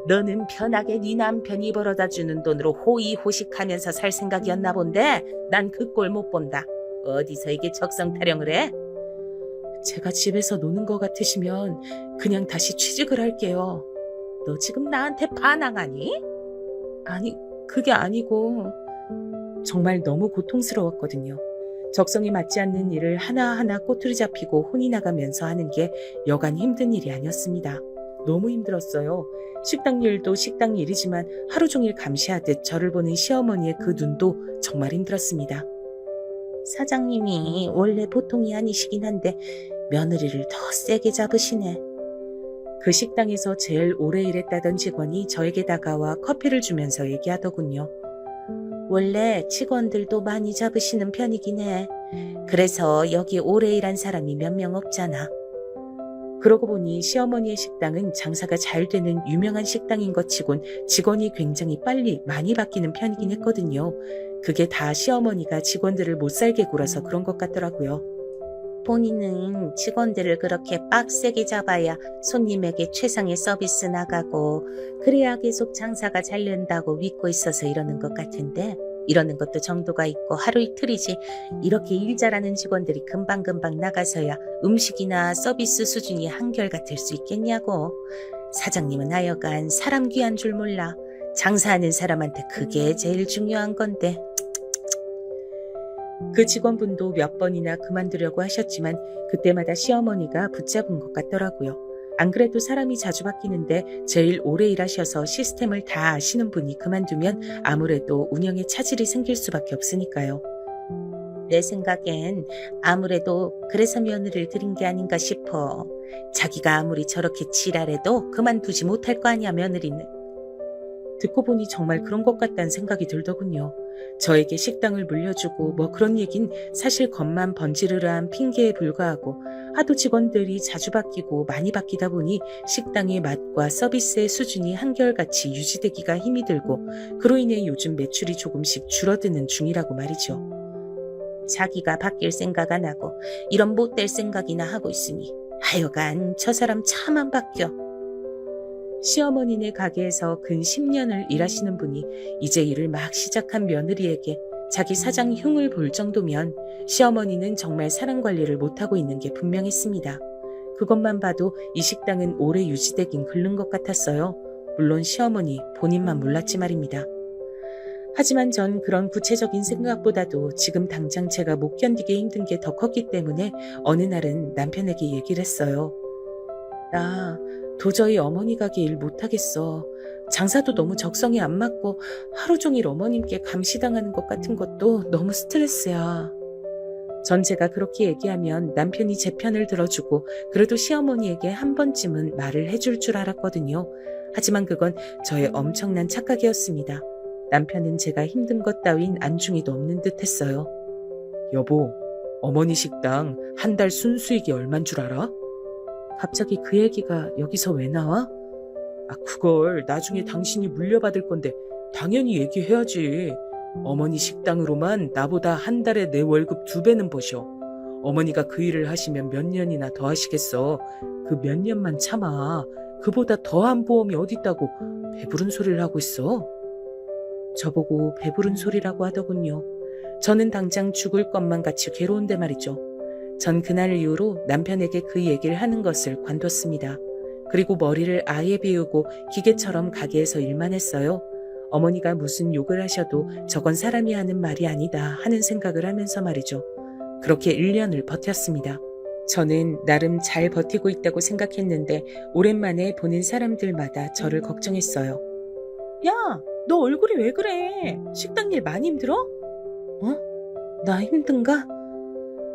너는 편하게 네 남편이 벌어다 주는 돈으로 호의호식하면서 살 생각이었나 본데 난 그 꼴 못 본다. 어디서 이게 적성 타령을 해? 제가 집에서 노는 것 같으시면 그냥 다시 취직을 할게요. 너 지금 나한테 반항하니? 아니, 그게 아니고 정말 너무 고통스러웠거든요. 적성에 맞지 않는 일을 하나하나 꼬투리 잡히고 혼이 나가면서 하는 게 여간 힘든 일이 아니었습니다. 너무 힘들었어요. 식당 일도 식당 일이지만 하루 종일 감시하듯 저를 보는 시어머니의 그 눈도 정말 힘들었습니다. 사장님이 원래 보통이 아니시긴 한데 며느리를 더 세게 잡으시네. 그 식당에서 제일 오래 일했다던 직원이 저에게 다가와 커피를 주면서 얘기하더군요. 원래 직원들도 많이 잡으시는 편이긴 해. 그래서 여기 오래 일한 사람이 몇 명 없잖아. 그러고 보니 시어머니의 식당은 장사가 잘 되는 유명한 식당인 것 치곤 직원이 굉장히 빨리 많이 바뀌는 편이긴 했거든요. 그게 다 시어머니가 직원들을 못 살게 굴어서 그런 것 같더라고요. 본인은 직원들을 그렇게 빡세게 잡아야 손님에게 최상의 서비스 나가고 그래야 계속 장사가 잘 된다고 믿고 있어서 이러는 것 같은데 이러는 것도 정도가 있고 하루 이틀이지 이렇게 일 잘하는 직원들이 금방금방 나가서야 음식이나 서비스 수준이 한결같을 수 있겠냐고. 사장님은 하여간 사람 귀한 줄 몰라. 장사하는 사람한테 그게 제일 중요한 건데. 그 직원분도 몇 번이나 그만두려고 하셨지만 그때마다 시어머니가 붙잡은 것 같더라고요. 안 그래도 사람이 자주 바뀌는데 제일 오래 일하셔서 시스템을 다 아시는 분이 그만두면 아무래도 운영에 차질이 생길 수밖에 없으니까요. 내 생각엔 아무래도 그래서 며느리를 들인 게 아닌가 싶어. 자기가 아무리 저렇게 지랄해도 그만두지 못할 거 아니야, 며느리는. 듣고 보니 정말 그런 것 같다는 생각이 들더군요. 저에게 식당을 물려주고 뭐 그런 얘긴 사실 겉만 번지르르한 핑계에 불과하고 하도 직원들이 자주 바뀌고 많이 바뀌다 보니 식당의 맛과 서비스의 수준이 한결같이 유지되기가 힘이 들고 그로 인해 요즘 매출이 조금씩 줄어드는 중이라고 말이죠. 자기가 바뀔 생각 안 하고 이런 못될 생각이나 하고 있으니 하여간 저 사람 참 안 바뀌어. 시어머니네 가게에서 근 10년을 일하시는 분이 이제 일을 막 시작한 며느리에게 자기 사장 흉을 볼 정도면 시어머니는 정말 사람 관리를 못하고 있는 게 분명했습니다. 그것만 봐도 이 식당은 오래 유지되긴 글른 것 같았어요. 물론 시어머니 본인만 몰랐지 말입니다. 하지만 전 그런 구체적인 생각보다도 지금 당장 제가 못 견디게 힘든 게 더 컸기 때문에 어느 날은 남편에게 얘기를 했어요. 나 도저히 어머니 가게 일 못하겠어. 장사도 너무 적성에 안 맞고 하루 종일 어머님께 감시당하는 것 같은 것도 너무 스트레스야. 전 제가 그렇게 얘기하면 남편이 제 편을 들어주고 그래도 시어머니에게 한 번쯤은 말을 해줄 줄 알았거든요. 하지만 그건 저의 엄청난 착각이었습니다. 남편은 제가 힘든 것 따윈 안중에도 없는 듯 했어요. 여보, 어머니 식당 한 달 순수익이 얼만 줄 알아? 갑자기 그 얘기가 여기서 왜 나와? 그걸 나중에 당신이 물려받을 건데 당연히 얘기해야지. 어머니 식당으로만 나보다 한 달에 내 월급 2배는 버셔. 어머니가 그 일을 하시면 몇 년이나 더 하시겠어. 그 몇 년만 참아. 그보다 더한 보험이 어딨다고 배부른 소리를 하고 있어. 저보고 배부른 소리라고 하더군요. 저는 당장 죽을 것만 같이 괴로운데 말이죠. 전 그날 이후로 남편에게 그 얘기를 하는 것을 관뒀습니다. 그리고 머리를 아예 비우고 기계처럼 가게에서 일만 했어요. 어머니가 무슨 욕을 하셔도 저건 사람이 하는 말이 아니다 하는 생각을 하면서 말이죠. 그렇게 1년을 버텼습니다. 저는 나름 잘 버티고 있다고 생각했는데 오랜만에 보는 사람들마다 저를 걱정했어요. 야, 너 얼굴이 왜 그래? 식당 일 많이 힘들어? 나 힘든가?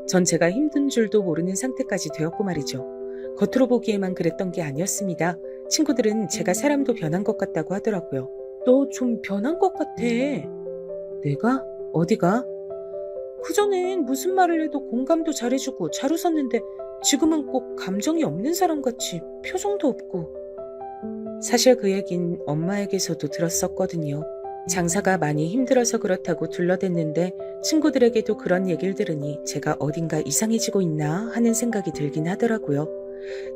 전 제가 힘든 줄도 모르는 상태까지 되었고 말이죠. 겉으로 보기에만 그랬던 게 아니었습니다. 친구들은 제가 사람도 변한 것 같다고 하더라고요. 너 좀 변한 것 같아. 내가? 어디가? 그전엔 무슨 말을 해도 공감도 잘해주고 잘 웃었는데 지금은 꼭 감정이 없는 사람같이 표정도 없고. 사실 그 얘긴 엄마에게서도 들었었거든요. 장사가 많이 힘들어서 그렇다고 둘러댔는데 친구들에게도 그런 얘기를 들으니 제가 어딘가 이상해지고 있나 하는 생각이 들긴 하더라고요.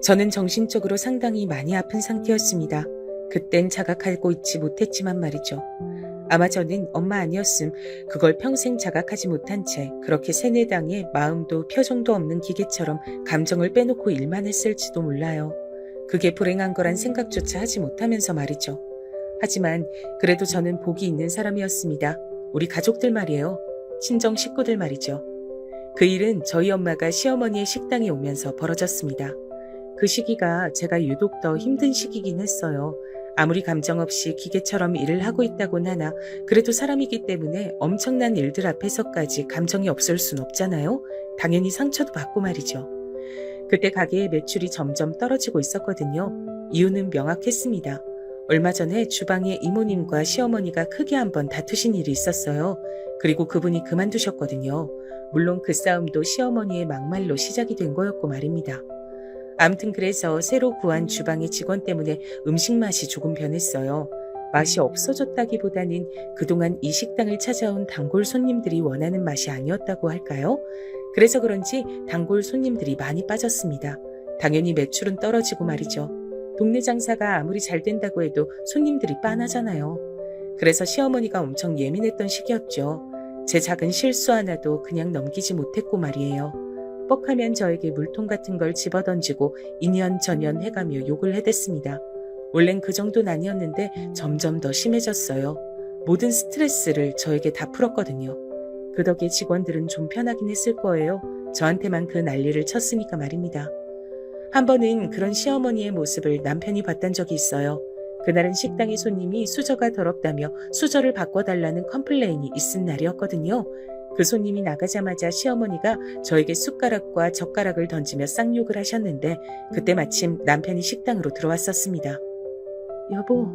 저는 정신적으로 상당히 많이 아픈 상태였습니다. 그땐 자각하고 있지 못했지만 말이죠. 아마 저는 엄마 아니었음 그걸 평생 자각하지 못한 채 그렇게 세뇌당해 마음도 표정도 없는 기계처럼 감정을 빼놓고 일만 했을지도 몰라요. 그게 불행한 거란 생각조차 하지 못하면서 말이죠. 하지만 그래도 저는 복이 있는 사람이었습니다. 우리 가족들 말이에요. 친정 식구들 말이죠. 그 일은 저희 엄마가 시어머니의 식당에 오면서 벌어졌습니다. 그 시기가 제가 유독 더 힘든 시기긴 했어요. 아무리 감정 없이 기계처럼 일을 하고 있다곤 하나 그래도 사람이기 때문에 엄청난 일들 앞에서까지 감정이 없을 순 없잖아요. 당연히 상처도 받고 말이죠. 그때 가게의 매출이 점점 떨어지고 있었거든요. 이유는 명확했습니다. 얼마 전에 주방에 이모님과 시어머니가 크게 한번 다투신 일이 있었어요. 그리고 그분이 그만두셨거든요. 물론 그 싸움도 시어머니의 막말로 시작이 된 거였고 말입니다. 암튼 그래서 새로 구한 주방의 직원 때문에 음식 맛이 조금 변했어요. 맛이 없어졌다기보다는 그동안 이 식당을 찾아온 단골 손님들이 원하는 맛이 아니었다고 할까요? 그래서 그런지 단골 손님들이 많이 빠졌습니다. 당연히 매출은 떨어지고 말이죠. 동네 장사가 아무리 잘 된다고 해도 손님들이 빤하잖아요. 그래서 시어머니가 엄청 예민했던 시기였죠. 제 작은 실수 하나도 그냥 넘기지 못했고 말이에요. 뻑하면 저에게 물통 같은 걸 집어던지고 인연전연 해가며 욕을 해댔습니다. 원래는 그 정도는 아니었는데 점점 더 심해졌어요. 모든 스트레스를 저에게 다 풀었거든요. 그 덕에 직원들은 좀 편하긴 했을 거예요. 저한테만 그 난리를 쳤으니까 말입니다. 한 번은 그런 시어머니의 모습을 남편이 봤던 적이 있어요. 그날은 식당의 손님이 수저가 더럽다며 수저를 바꿔달라는 컴플레인이 있은 날이었거든요. 그 손님이 나가자마자 시어머니가 저에게 숟가락과 젓가락을 던지며 쌍욕을 하셨는데 그때 마침 남편이 식당으로 들어왔었습니다. 여보,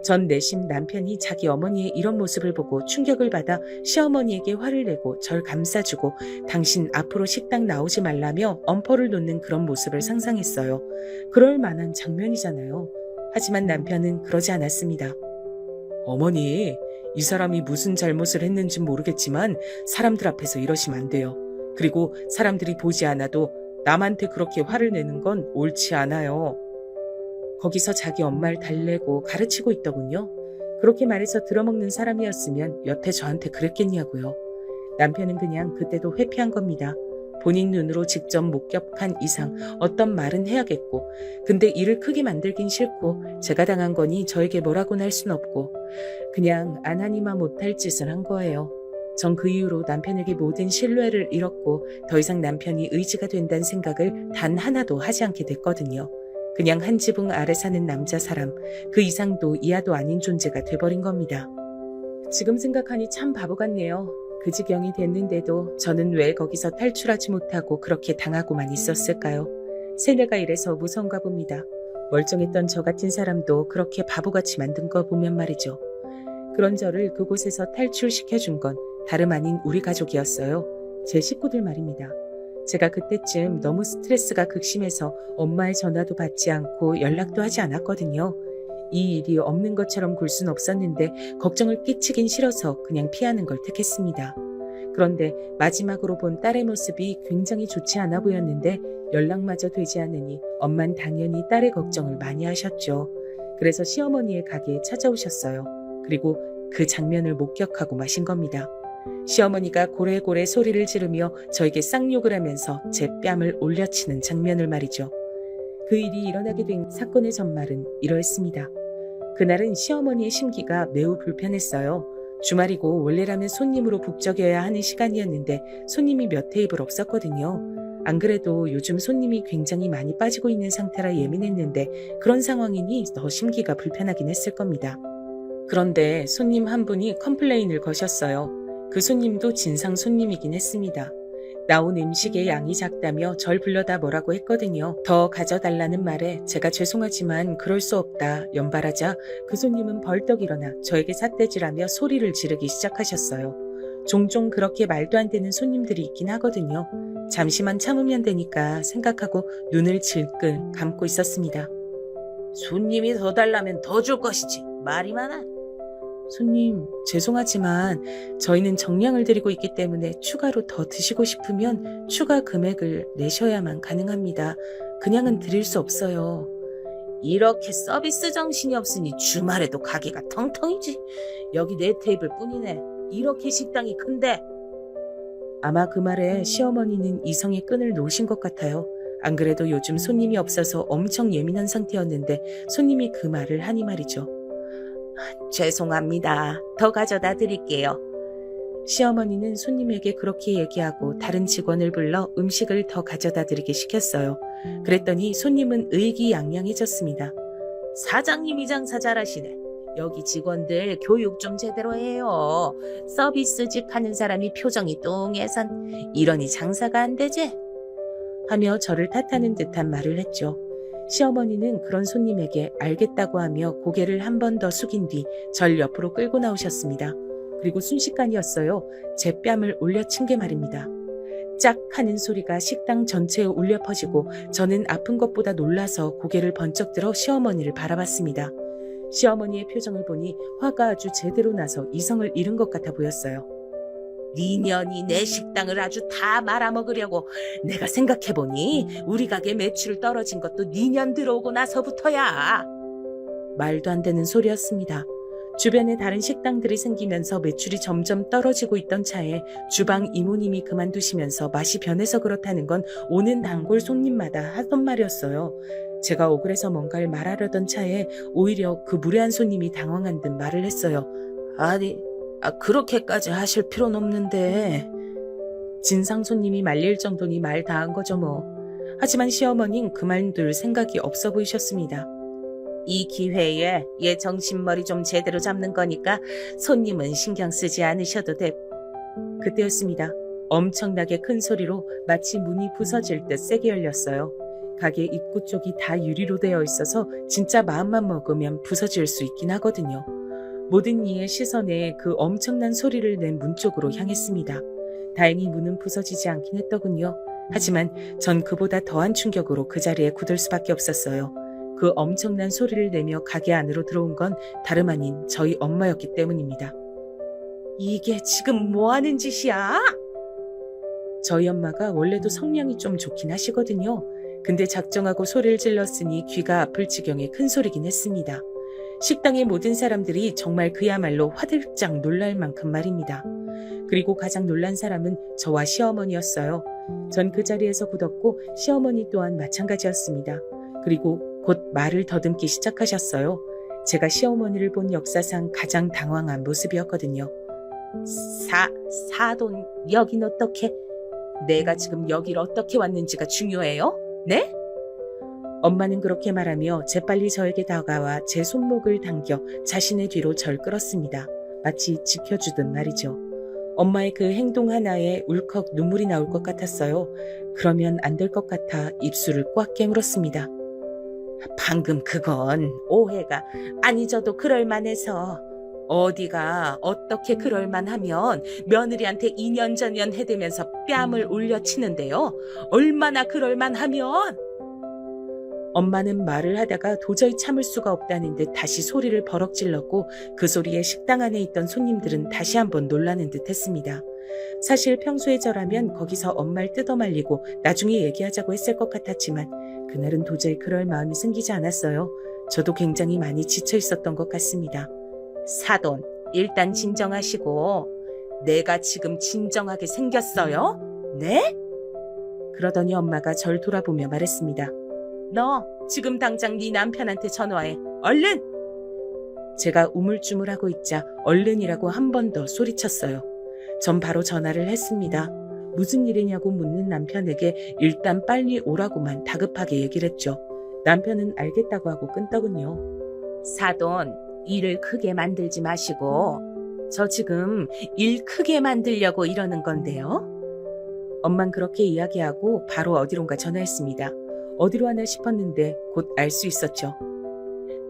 전 내심 남편이 자기 어머니의 이런 모습을 보고 충격을 받아 시어머니에게 화를 내고 절 감싸주고 당신 앞으로 식당 나오지 말라며 엄포를 놓는 그런 모습을 상상했어요. 그럴 만한 장면이잖아요. 하지만 남편은 그러지 않았습니다. 어머니, 이 사람이 무슨 잘못을 했는지 모르겠지만 사람들 앞에서 이러시면 안 돼요. 그리고 사람들이 보지 않아도 남한테 그렇게 화를 내는 건 옳지 않아요. 거기서 자기 엄마를 달래고 가르치고 있더군요. 그렇게 말해서 들어먹는 사람이었으면 여태 저한테 그랬겠냐고요. 남편은 그냥 그때도 회피한 겁니다. 본인 눈으로 직접 목격한 이상 어떤 말은 해야겠고 근데 일을 크게 만들긴 싫고 제가 당한 거니 저에게 뭐라고는 할 순 없고 그냥 안 하니만 못할 짓을 한 거예요. 전 그 이후로 남편에게 모든 신뢰를 잃었고 더 이상 남편이 의지가 된다는 생각을 단 하나도 하지 않게 됐거든요. 그냥 한 지붕 아래 사는 남자 사람, 그 이상도 이하도 아닌 존재가 돼버린 겁니다. 지금 생각하니 참 바보 같네요. 그 지경이 됐는데도 저는 왜 거기서 탈출하지 못하고 그렇게 당하고만 있었을까요? 세뇌가 이래서 무서운가 봅니다. 멀쩡했던 저 같은 사람도 그렇게 바보같이 만든 거 보면 말이죠. 그런 저를 그곳에서 탈출시켜준 건 다름 아닌 우리 가족이었어요. 제 식구들 말입니다. 제가 그때쯤 너무 스트레스가 극심해서 엄마의 전화도 받지 않고 연락도 하지 않았거든요. 이 일이 없는 것처럼 굴 순 없었는데 걱정을 끼치긴 싫어서 그냥 피하는 걸 택했습니다. 그런데 마지막으로 본 딸의 모습이 굉장히 좋지 않아 보였는데 연락마저 되지 않으니 엄만 당연히 딸의 걱정을 많이 하셨죠. 그래서 시어머니의 가게에 찾아오셨어요. 그리고 그 장면을 목격하고 마신 겁니다. 시어머니가 고래고래 소리를 지르며 저에게 쌍욕을 하면서 제 뺨을 올려치는 장면을 말이죠. 그 일이 일어나게 된 사건의 전말은 이러했습니다. 그날은 시어머니의 심기가 매우 불편했어요. 주말이고 원래라면 손님으로 북적여야 하는 시간이었는데 손님이 몇 테이블 없었거든요. 안 그래도 요즘 손님이 굉장히 많이 빠지고 있는 상태라 예민했는데 그런 상황이니 더 심기가 불편하긴 했을 겁니다. 그런데 손님 한 분이 컴플레인을 거셨어요. 그 손님도 진상 손님이긴 했습니다. 나온 음식의 양이 작다며 절 불러다 뭐라고 했거든요. 더 가져달라는 말에 제가 죄송하지만 그럴 수 없다 연발하자 그 손님은 벌떡 일어나 저에게 삿대질하며 소리를 지르기 시작하셨어요. 종종 그렇게 말도 안 되는 손님들이 있긴 하거든요. 잠시만 참으면 되니까 생각하고 눈을 질끈 감고 있었습니다. 손님이 더 달라면 더 줄 것이지. 말이 많아. 손님, 죄송하지만 저희는 정량을 드리고 있기 때문에 추가로 더 드시고 싶으면 추가 금액을 내셔야만 가능합니다. 그냥은 드릴 수 없어요. 이렇게 서비스 정신이 없으니 주말에도 가게가 텅텅이지. 여기 네 테이블 뿐이네. 이렇게 식당이 큰데. 아마 그 말에 시어머니는 이성의 끈을 놓으신 것 같아요. 안 그래도 요즘 손님이 없어서 엄청 예민한 상태였는데 손님이 그 말을 하니 말이죠. 죄송합니다. 더 가져다 드릴게요. 시어머니는 손님에게 그렇게 얘기하고 다른 직원을 불러 음식을 더 가져다 드리게 시켰어요. 그랬더니 손님은 의기양양해졌습니다. 사장님이 장사 잘하시네. 여기 직원들 교육 좀 제대로 해요. 서비스직 하는 사람이 표정이 뚱해선 이러니 장사가 안 되지? 하며 저를 탓하는 듯한 말을 했죠. 시어머니는 그런 손님에게 알겠다고 하며 고개를 한 번 더 숙인 뒤 절 옆으로 끌고 나오셨습니다. 그리고 순식간이었어요. 제 뺨을 올려친 게 말입니다. 짝 하는 소리가 식당 전체에 울려 퍼지고 저는 아픈 것보다 놀라서 고개를 번쩍 들어 시어머니를 바라봤습니다. 시어머니의 표정을 보니 화가 아주 제대로 나서 이성을 잃은 것 같아 보였어요. 니년이 내 식당을 아주 다 말아먹으려고. 내가 생각해보니 우리 가게 매출 떨어진 것도 니년 들어오고 나서부터야. 말도 안 되는 소리였습니다. 주변에 다른 식당들이 생기면서 매출이 점점 떨어지고 있던 차에 주방 이모님이 그만두시면서 맛이 변해서 그렇다는 건 오는 단골 손님마다 하던 말이었어요. 제가 억울해서 뭔가를 말하려던 차에 오히려 그 무례한 손님이 당황한 듯 말을 했어요. 아니, 그렇게까지 하실 필요는 없는데. 진상 손님이 말릴 정도니 말 다 한 거죠 뭐. 하지만 시어머니는 그만둘 생각이 없어 보이셨습니다. 이 기회에 얘 정신머리 좀 제대로 잡는 거니까 손님은 신경 쓰지 않으셔도 돼. 그때였습니다. 엄청나게 큰 소리로 마치 문이 부서질 듯 세게 열렸어요. 가게 입구 쪽이 다 유리로 되어 있어서 진짜 마음만 먹으면 부서질 수 있긴 하거든요. 모든 이의 시선에 그 엄청난 소리를 낸 문 쪽으로 향했습니다. 다행히 문은 부서지지 않긴 했더군요. 하지만 전 그보다 더한 충격으로 그 자리에 굳을 수밖에 없었어요. 그 엄청난 소리를 내며 가게 안으로 들어온 건 다름 아닌 저희 엄마였기 때문입니다. 이게 지금 뭐 하는 짓이야? 저희 엄마가 원래도 성량이 좀 좋긴 하시거든요. 근데 작정하고 소리를 질렀으니 귀가 아플 지경의 큰 소리긴 했습니다. 식당의 모든 사람들이 정말 그야말로 화들짝 놀랄 만큼 말입니다. 그리고 가장 놀란 사람은 저와 시어머니였어요. 전 그 자리에서 굳었고 시어머니 또한 마찬가지였습니다. 그리고 곧 말을 더듬기 시작하셨어요. 제가 시어머니를 본 역사상 가장 당황한 모습이었거든요. 사돈, 여긴 어떻게? 내가 지금 여길 어떻게 왔는지가 중요해요? 네? 엄마는 그렇게 말하며 재빨리 저에게 다가와 제 손목을 당겨 자신의 뒤로 절 끌었습니다. 마치 지켜주듯 말이죠. 엄마의 그 행동 하나에 울컥 눈물이 나올 것 같았어요. 그러면 안 될 것 같아 입술을 꽉 깨물었습니다. 방금 그건 오해가 아니져도 그럴만해서. 어디가 어떻게 그럴만하면 며느리한테 2년 전년 해대면서 뺨을 올려치는데요. 얼마나 그럴만하면. 엄마는 말을 하다가 도저히 참을 수가 없다는 듯 다시 소리를 버럭 질렀고 그 소리에 식당 안에 있던 손님들은 다시 한번 놀라는 듯 했습니다. 사실 평소에 저라면 거기서 엄마를 뜯어말리고 나중에 얘기하자고 했을 것 같았지만 그날은 도저히 그럴 마음이 생기지 않았어요. 저도 굉장히 많이 지쳐 있었던 것 같습니다. 사돈, 일단 진정하시고 내가 지금 진정하게 생겼어요? 네? 그러더니 엄마가 절 돌아보며 말했습니다. 너 지금 당장 네 남편한테 전화해. 얼른! 제가 우물쭈물하고 있자 얼른이라고 한 번 더 소리쳤어요. 전 바로 전화를 했습니다. 무슨 일이냐고 묻는 남편에게 일단 빨리 오라고만 다급하게 얘기를 했죠. 남편은 알겠다고 하고 끊더군요. 사돈, 일을 크게 만들지 마시고 저 지금 일 크게 만들려고 이러는 건데요. 엄만 그렇게 이야기하고 바로 어디론가 전화했습니다. 어디로 하나 싶었는데 곧 알 수 있었죠.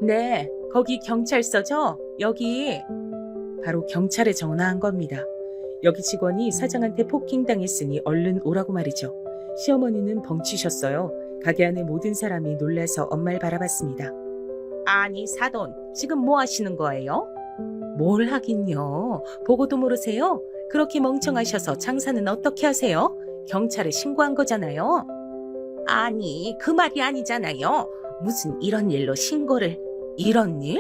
네, 거기 경찰서죠? 여기. 바로 경찰에 전화한 겁니다. 여기 직원이 사장한테 폭행당했으니 얼른 오라고 말이죠. 시어머니는 벙치셨어요. 가게 안에 모든 사람이 놀라서 엄마를 바라봤습니다. 아니 사돈, 지금 뭐 하시는 거예요? 뭘 하긴요. 보고도 모르세요? 그렇게 멍청하셔서 장사는 어떻게 하세요? 경찰에 신고한 거잖아요. 아니, 그 말이 아니잖아요. 무슨 이런 일로 신고를. 이런 일?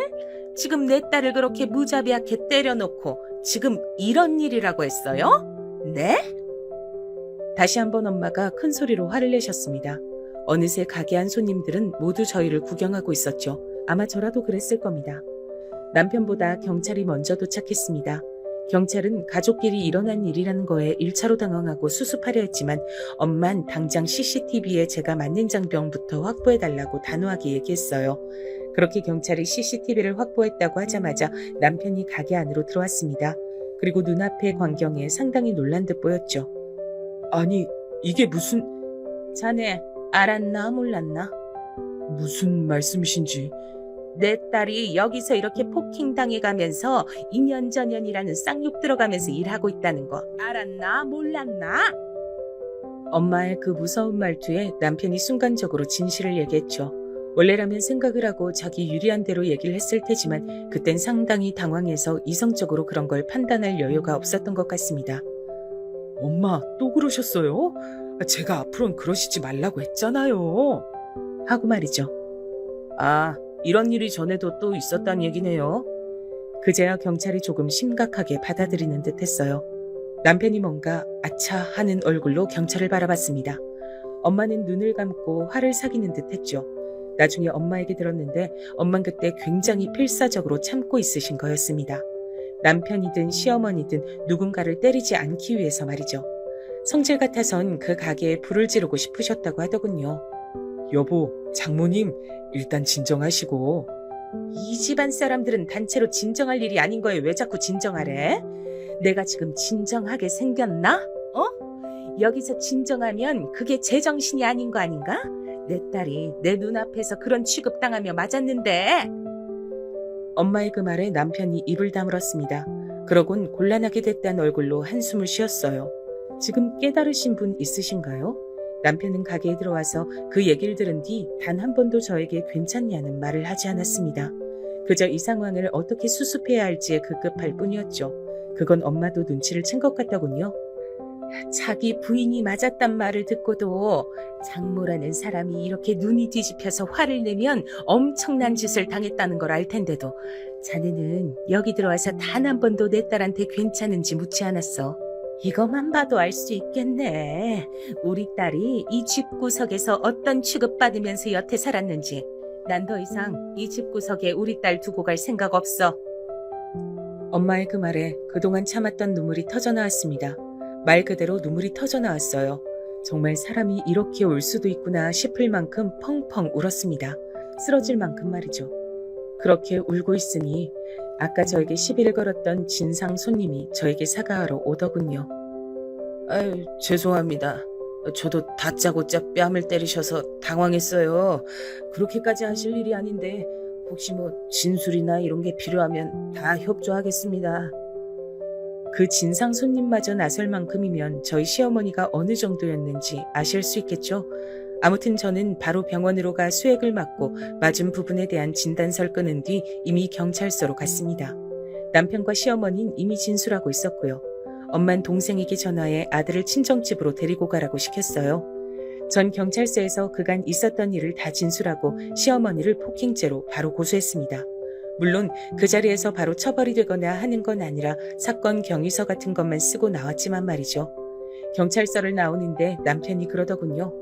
지금 내 딸을 그렇게 무자비하게 때려놓고 지금 이런 일이라고 했어요? 네? 다시 한번 엄마가 큰 소리로 화를 내셨습니다. 어느새 가게 안 손님들은 모두 저희를 구경하고 있었죠. 아마 저라도 그랬을 겁니다. 남편보다 경찰이 먼저 도착했습니다. 경찰은 가족끼리 일어난 일이라는 거에 1차로 당황하고 수습하려 했지만 엄만 당장 CCTV에 제가 맞는 장병부터 확보해달라고 단호하게 얘기했어요. 그렇게 경찰이 CCTV를 확보했다고 하자마자 남편이 가게 안으로 들어왔습니다. 그리고 눈앞의 광경에 상당히 놀란 듯 보였죠. 아니, 이게 무슨... 자네 알았나 몰랐나? 무슨 말씀이신지... 내 딸이 여기서 이렇게 폭행당해가면서 2년 전년이라는 쌍욕 들어가면서 일하고 있다는 거 알았나 몰랐나? 엄마의 그 무서운 말투에 남편이 순간적으로 진실을 얘기했죠. 원래라면 생각을 하고 자기 유리한 대로 얘기를 했을 테지만 그땐 상당히 당황해서 이성적으로 그런 걸 판단할 여유가 없었던 것 같습니다. 엄마 또 그러셨어요? 제가 앞으로는 그러시지 말라고 했잖아요. 하고 말이죠. 아, 이런 일이 전에도 또 있었단 얘기네요. 그제야 경찰이 조금 심각하게 받아들이는 듯 했어요. 남편이 뭔가 아차 하는 얼굴로 경찰을 바라봤습니다. 엄마는 눈을 감고 화를 사귀는 듯 했죠. 나중에 엄마에게 들었는데 엄만 그때 굉장히 필사적으로 참고 있으신 거였습니다. 남편이든 시어머니든 누군가를 때리지 않기 위해서 말이죠. 성질 같아선 그 가게에 불을 지르고 싶으셨다고 하더군요. 여보, 장모님 일단 진정하시고. 이 집안 사람들은 단체로 진정할 일이 아닌 거에 왜 자꾸 진정하래? 내가 지금 진정하게 생겼나? 여기서 진정하면 그게 제정신이 아닌 거 아닌가? 내 딸이 내 눈앞에서 그런 취급당하며 맞았는데. 엄마의 그 말에 남편이 입을 다물었습니다. 그러곤 곤란하게 됐다는 얼굴로 한숨을 쉬었어요. 지금 깨달으신 분 있으신가요? 남편은 가게에 들어와서 그 얘기를 들은 뒤 단 한 번도 저에게 괜찮냐는 말을 하지 않았습니다. 그저 이 상황을 어떻게 수습해야 할지에 급급할 뿐이었죠. 그건 엄마도 눈치를 챈 것 같더군요. 자기 부인이 맞았단 말을 듣고도 장모라는 사람이 이렇게 눈이 뒤집혀서 화를 내면 엄청난 짓을 당했다는 걸 알 텐데도 자네는 여기 들어와서 단 한 번도 내 딸한테 괜찮은지 묻지 않았어. 이것만 봐도 알 수 있겠네. 우리 딸이 이 집구석에서 어떤 취급받으면서 여태 살았는지. 난 더 이상 이 집구석에 우리 딸 두고 갈 생각 없어. 엄마의 그 말에 그동안 참았던 눈물이 터져나왔습니다. 말 그대로 눈물이 터져나왔어요. 정말 사람이 이렇게 울 수도 있구나 싶을 만큼 펑펑 울었습니다. 쓰러질 만큼 말이죠. 그렇게 울고 있으니 아까 저에게 시비를 걸었던 진상 손님이 저에게 사과하러 오더군요. 아유, 죄송합니다. 저도 다짜고짜 뺨을 때리셔서 당황했어요. 그렇게까지 하실 일이 아닌데 혹시 뭐 진술이나 이런 게 필요하면 다 협조하겠습니다. 그 진상 손님마저 나설 만큼이면 저희 시어머니가 어느 정도였는지 아실 수 있겠죠? 아무튼 저는 바로 병원으로 가 수액을 맞고 맞은 부분에 대한 진단서를 끊은 뒤 이미 경찰서로 갔습니다. 남편과 시어머니는 이미 진술하고 있었고요. 엄만 동생에게 전화해 아들을 친정집으로 데리고 가라고 시켰어요. 전 경찰서에서 그간 있었던 일을 다 진술하고 시어머니를 폭행죄로 바로 고소했습니다. 물론 그 자리에서 바로 처벌이 되거나 하는 건 아니라 사건 경위서 같은 것만 쓰고 나왔지만 말이죠. 경찰서를 나오는데 남편이 그러더군요.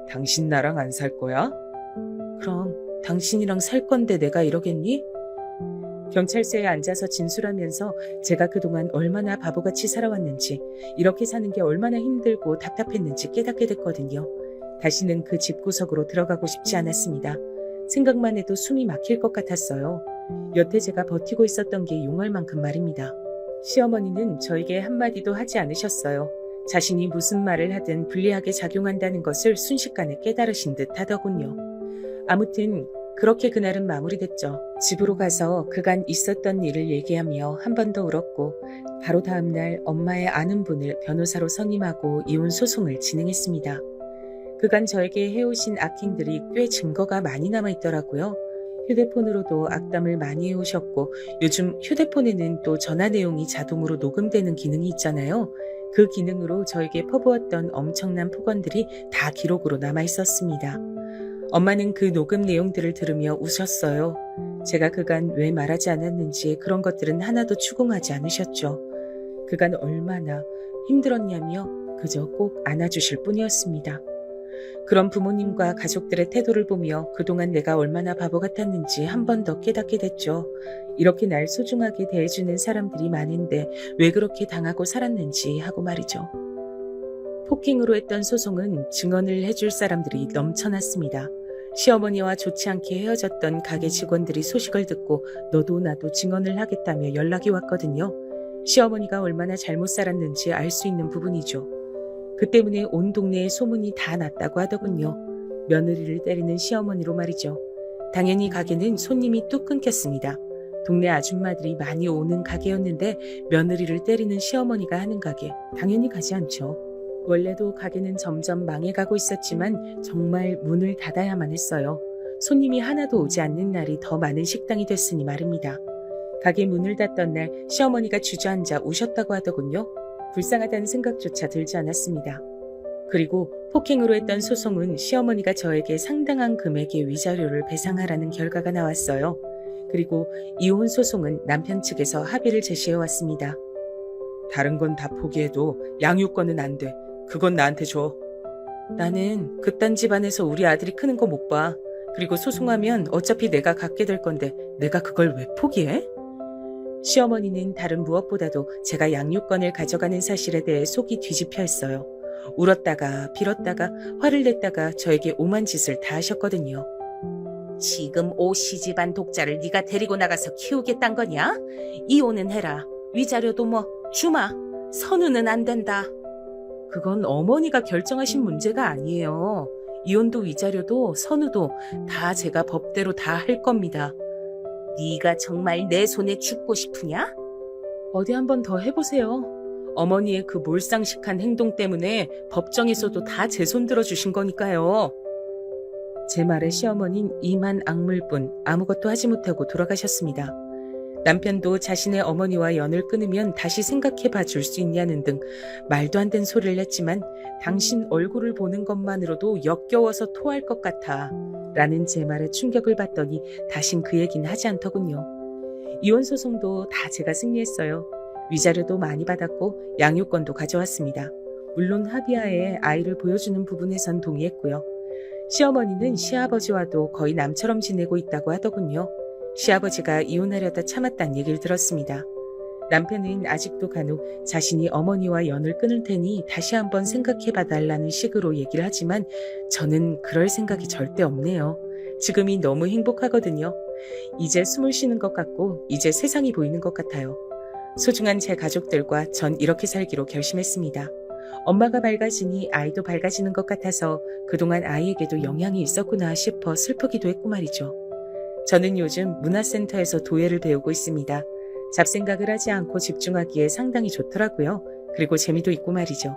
당신 나랑 안 살 거야? 그럼 당신이랑 살 건데 내가 이러겠니? 경찰서에 앉아서 진술하면서 제가 그동안 얼마나 바보같이 살아왔는지, 이렇게 사는 게 얼마나 힘들고 답답했는지 깨닫게 됐거든요. 다시는 그 집구석으로 들어가고 싶지 않았습니다. 생각만 해도 숨이 막힐 것 같았어요. 여태 제가 버티고 있었던 게 용할 만큼 말입니다. 시어머니는 저에게 한마디도 하지 않으셨어요. 자신이 무슨 말을 하든 불리하게 작용한다는 것을 순식간에 깨달으신 듯 하더군요. 아무튼 그렇게 그날은 마무리됐죠. 집으로 가서 그간 있었던 일을 얘기하며 한 번 더 울었고, 바로 다음날 엄마의 아는 분을 변호사로 선임하고 이혼 소송을 진행했습니다. 그간 저에게 해오신 악행들이 꽤 증거가 많이 남아있더라고요. 휴대폰으로도 악담을 많이 해오셨고, 요즘 휴대폰에는 또 전화 내용이 자동으로 녹음되는 기능이 있잖아요. 그 기능으로 저에게 퍼부었던 엄청난 폭언들이 다 기록으로 남아있었습니다. 엄마는 그 녹음 내용들을 들으며 우셨어요. 제가 그간 왜 말하지 않았는지 그런 것들은 하나도 추궁하지 않으셨죠. 그간 얼마나 힘들었냐며 그저 꼭 안아주실 뿐이었습니다. 그런 부모님과 가족들의 태도를 보며 그동안 내가 얼마나 바보 같았는지 한 번 더 깨닫게 됐죠. 이렇게 날 소중하게 대해주는 사람들이 많은데 왜 그렇게 당하고 살았는지 하고 말이죠. 폭행으로 했던 소송은 증언을 해줄 사람들이 넘쳐났습니다. 시어머니와 좋지 않게 헤어졌던 가게 직원들이 소식을 듣고 너도 나도 증언을 하겠다며 연락이 왔거든요. 시어머니가 얼마나 잘못 살았는지 알 수 있는 부분이죠. 그 때문에 온 동네에 소문이 다 났다고 하더군요. 며느리를 때리는 시어머니로 말이죠. 당연히 가게는 손님이 뚝 끊겼습니다. 동네 아줌마들이 많이 오는 가게였는데 며느리를 때리는 시어머니가 하는 가게, 당연히 가지 않죠. 원래도 가게는 점점 망해가고 있었지만 정말 문을 닫아야만 했어요. 손님이 하나도 오지 않는 날이 더 많은 식당이 됐으니 말입니다. 가게 문을 닫던 날 시어머니가 주저앉아 우셨다고 하더군요. 불쌍하다는 생각조차 들지 않았습니다. 그리고 폭행으로 했던 소송은 시어머니가 저에게 상당한 금액의 위자료를 배상하라는 결과가 나왔어요. 그리고 이혼 소송은 남편 측에서 합의를 제시해왔습니다. 다른 건 다 포기해도 양육권은 안 돼. 그건 나한테 줘. 나는 그딴 집안에서 우리 아들이 크는 거 못 봐. 그리고 소송하면 어차피 내가 갖게 될 건데 내가 그걸 왜 포기해? 시어머니는 다른 무엇보다도 제가 양육권을 가져가는 사실에 대해 속이 뒤집혀 있어요. 울었다가 빌었다가 화를 냈다가 저에게 오만 짓을 다 하셨거든요. 지금 오씨 집안 독자를 네가 데리고 나가서 키우겠단 거냐? 이혼은 해라. 위자료도 뭐 주마. 선우는 안 된다. 그건 어머니가 결정하신 문제가 아니에요. 이혼도 위자료도 선우도 다 제가 법대로 다 할 겁니다. 네가 정말 내 손에 죽고 싶으냐? 어디 한번 더 해보세요. 어머니의 그 몰상식한 행동 때문에 법정에서도 다 제 손 들어주신 거니까요. 제 말에 시어머니는 이만 악물뿐 아무것도 하지 못하고 돌아가셨습니다. 남편도 자신의 어머니와 연을 끊으면 다시 생각해봐 줄 수 있냐는 등 말도 안 되는 소리를 했지만 당신 얼굴을 보는 것만으로도 역겨워서 토할 것 같아 라는 제 말에 충격을 받더니 다신 그 얘기는 하지 않더군요. 이혼 소송도 다 제가 승리했어요. 위자료도 많이 받았고 양육권도 가져왔습니다. 물론 합의하에 아이를 보여주는 부분에선 동의했고요. 시어머니는 시아버지와도 거의 남처럼 지내고 있다고 하더군요. 시아버지가 이혼하려다 참았다는 얘기를 들었습니다. 남편은 아직도 간혹 자신이 어머니와 연을 끊을 테니 다시 한번 생각해봐달라는 식으로 얘기를 하지만 저는 그럴 생각이 절대 없네요. 지금이 너무 행복하거든요. 이제 숨을 쉬는 것 같고 이제 세상이 보이는 것 같아요. 소중한 제 가족들과 전 이렇게 살기로 결심했습니다. 엄마가 밝아지니 아이도 밝아지는 것 같아서 그동안 아이에게도 영향이 있었구나 싶어 슬프기도 했고 말이죠. 저는 요즘 문화센터에서 도예를 배우고 있습니다. 잡생각을 하지 않고 집중하기에 상당히 좋더라고요. 그리고 재미도 있고 말이죠.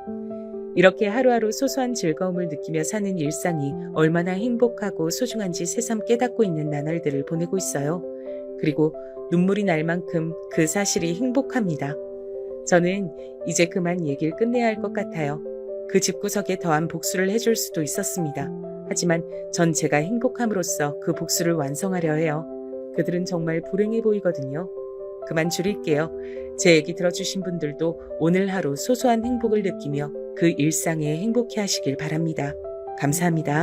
이렇게 하루하루 소소한 즐거움을 느끼며 사는 일상이 얼마나 행복하고 소중한지 새삼 깨닫고 있는 나날들을 보내고 있어요. 그리고 눈물이 날 만큼 그 사실이 행복합니다. 저는 이제 그만 얘기를 끝내야 할 것 같아요. 그 집구석에 더한 복수를 해줄 수도 있었습니다. 하지만 전 제가 행복함으로써 그 복수를 완성하려 해요. 그들은 정말 불행해 보이거든요. 그만 줄일게요. 제 얘기 들어주신 분들도 오늘 하루 소소한 행복을 느끼며 그 일상에 행복해 하시길 바랍니다. 감사합니다.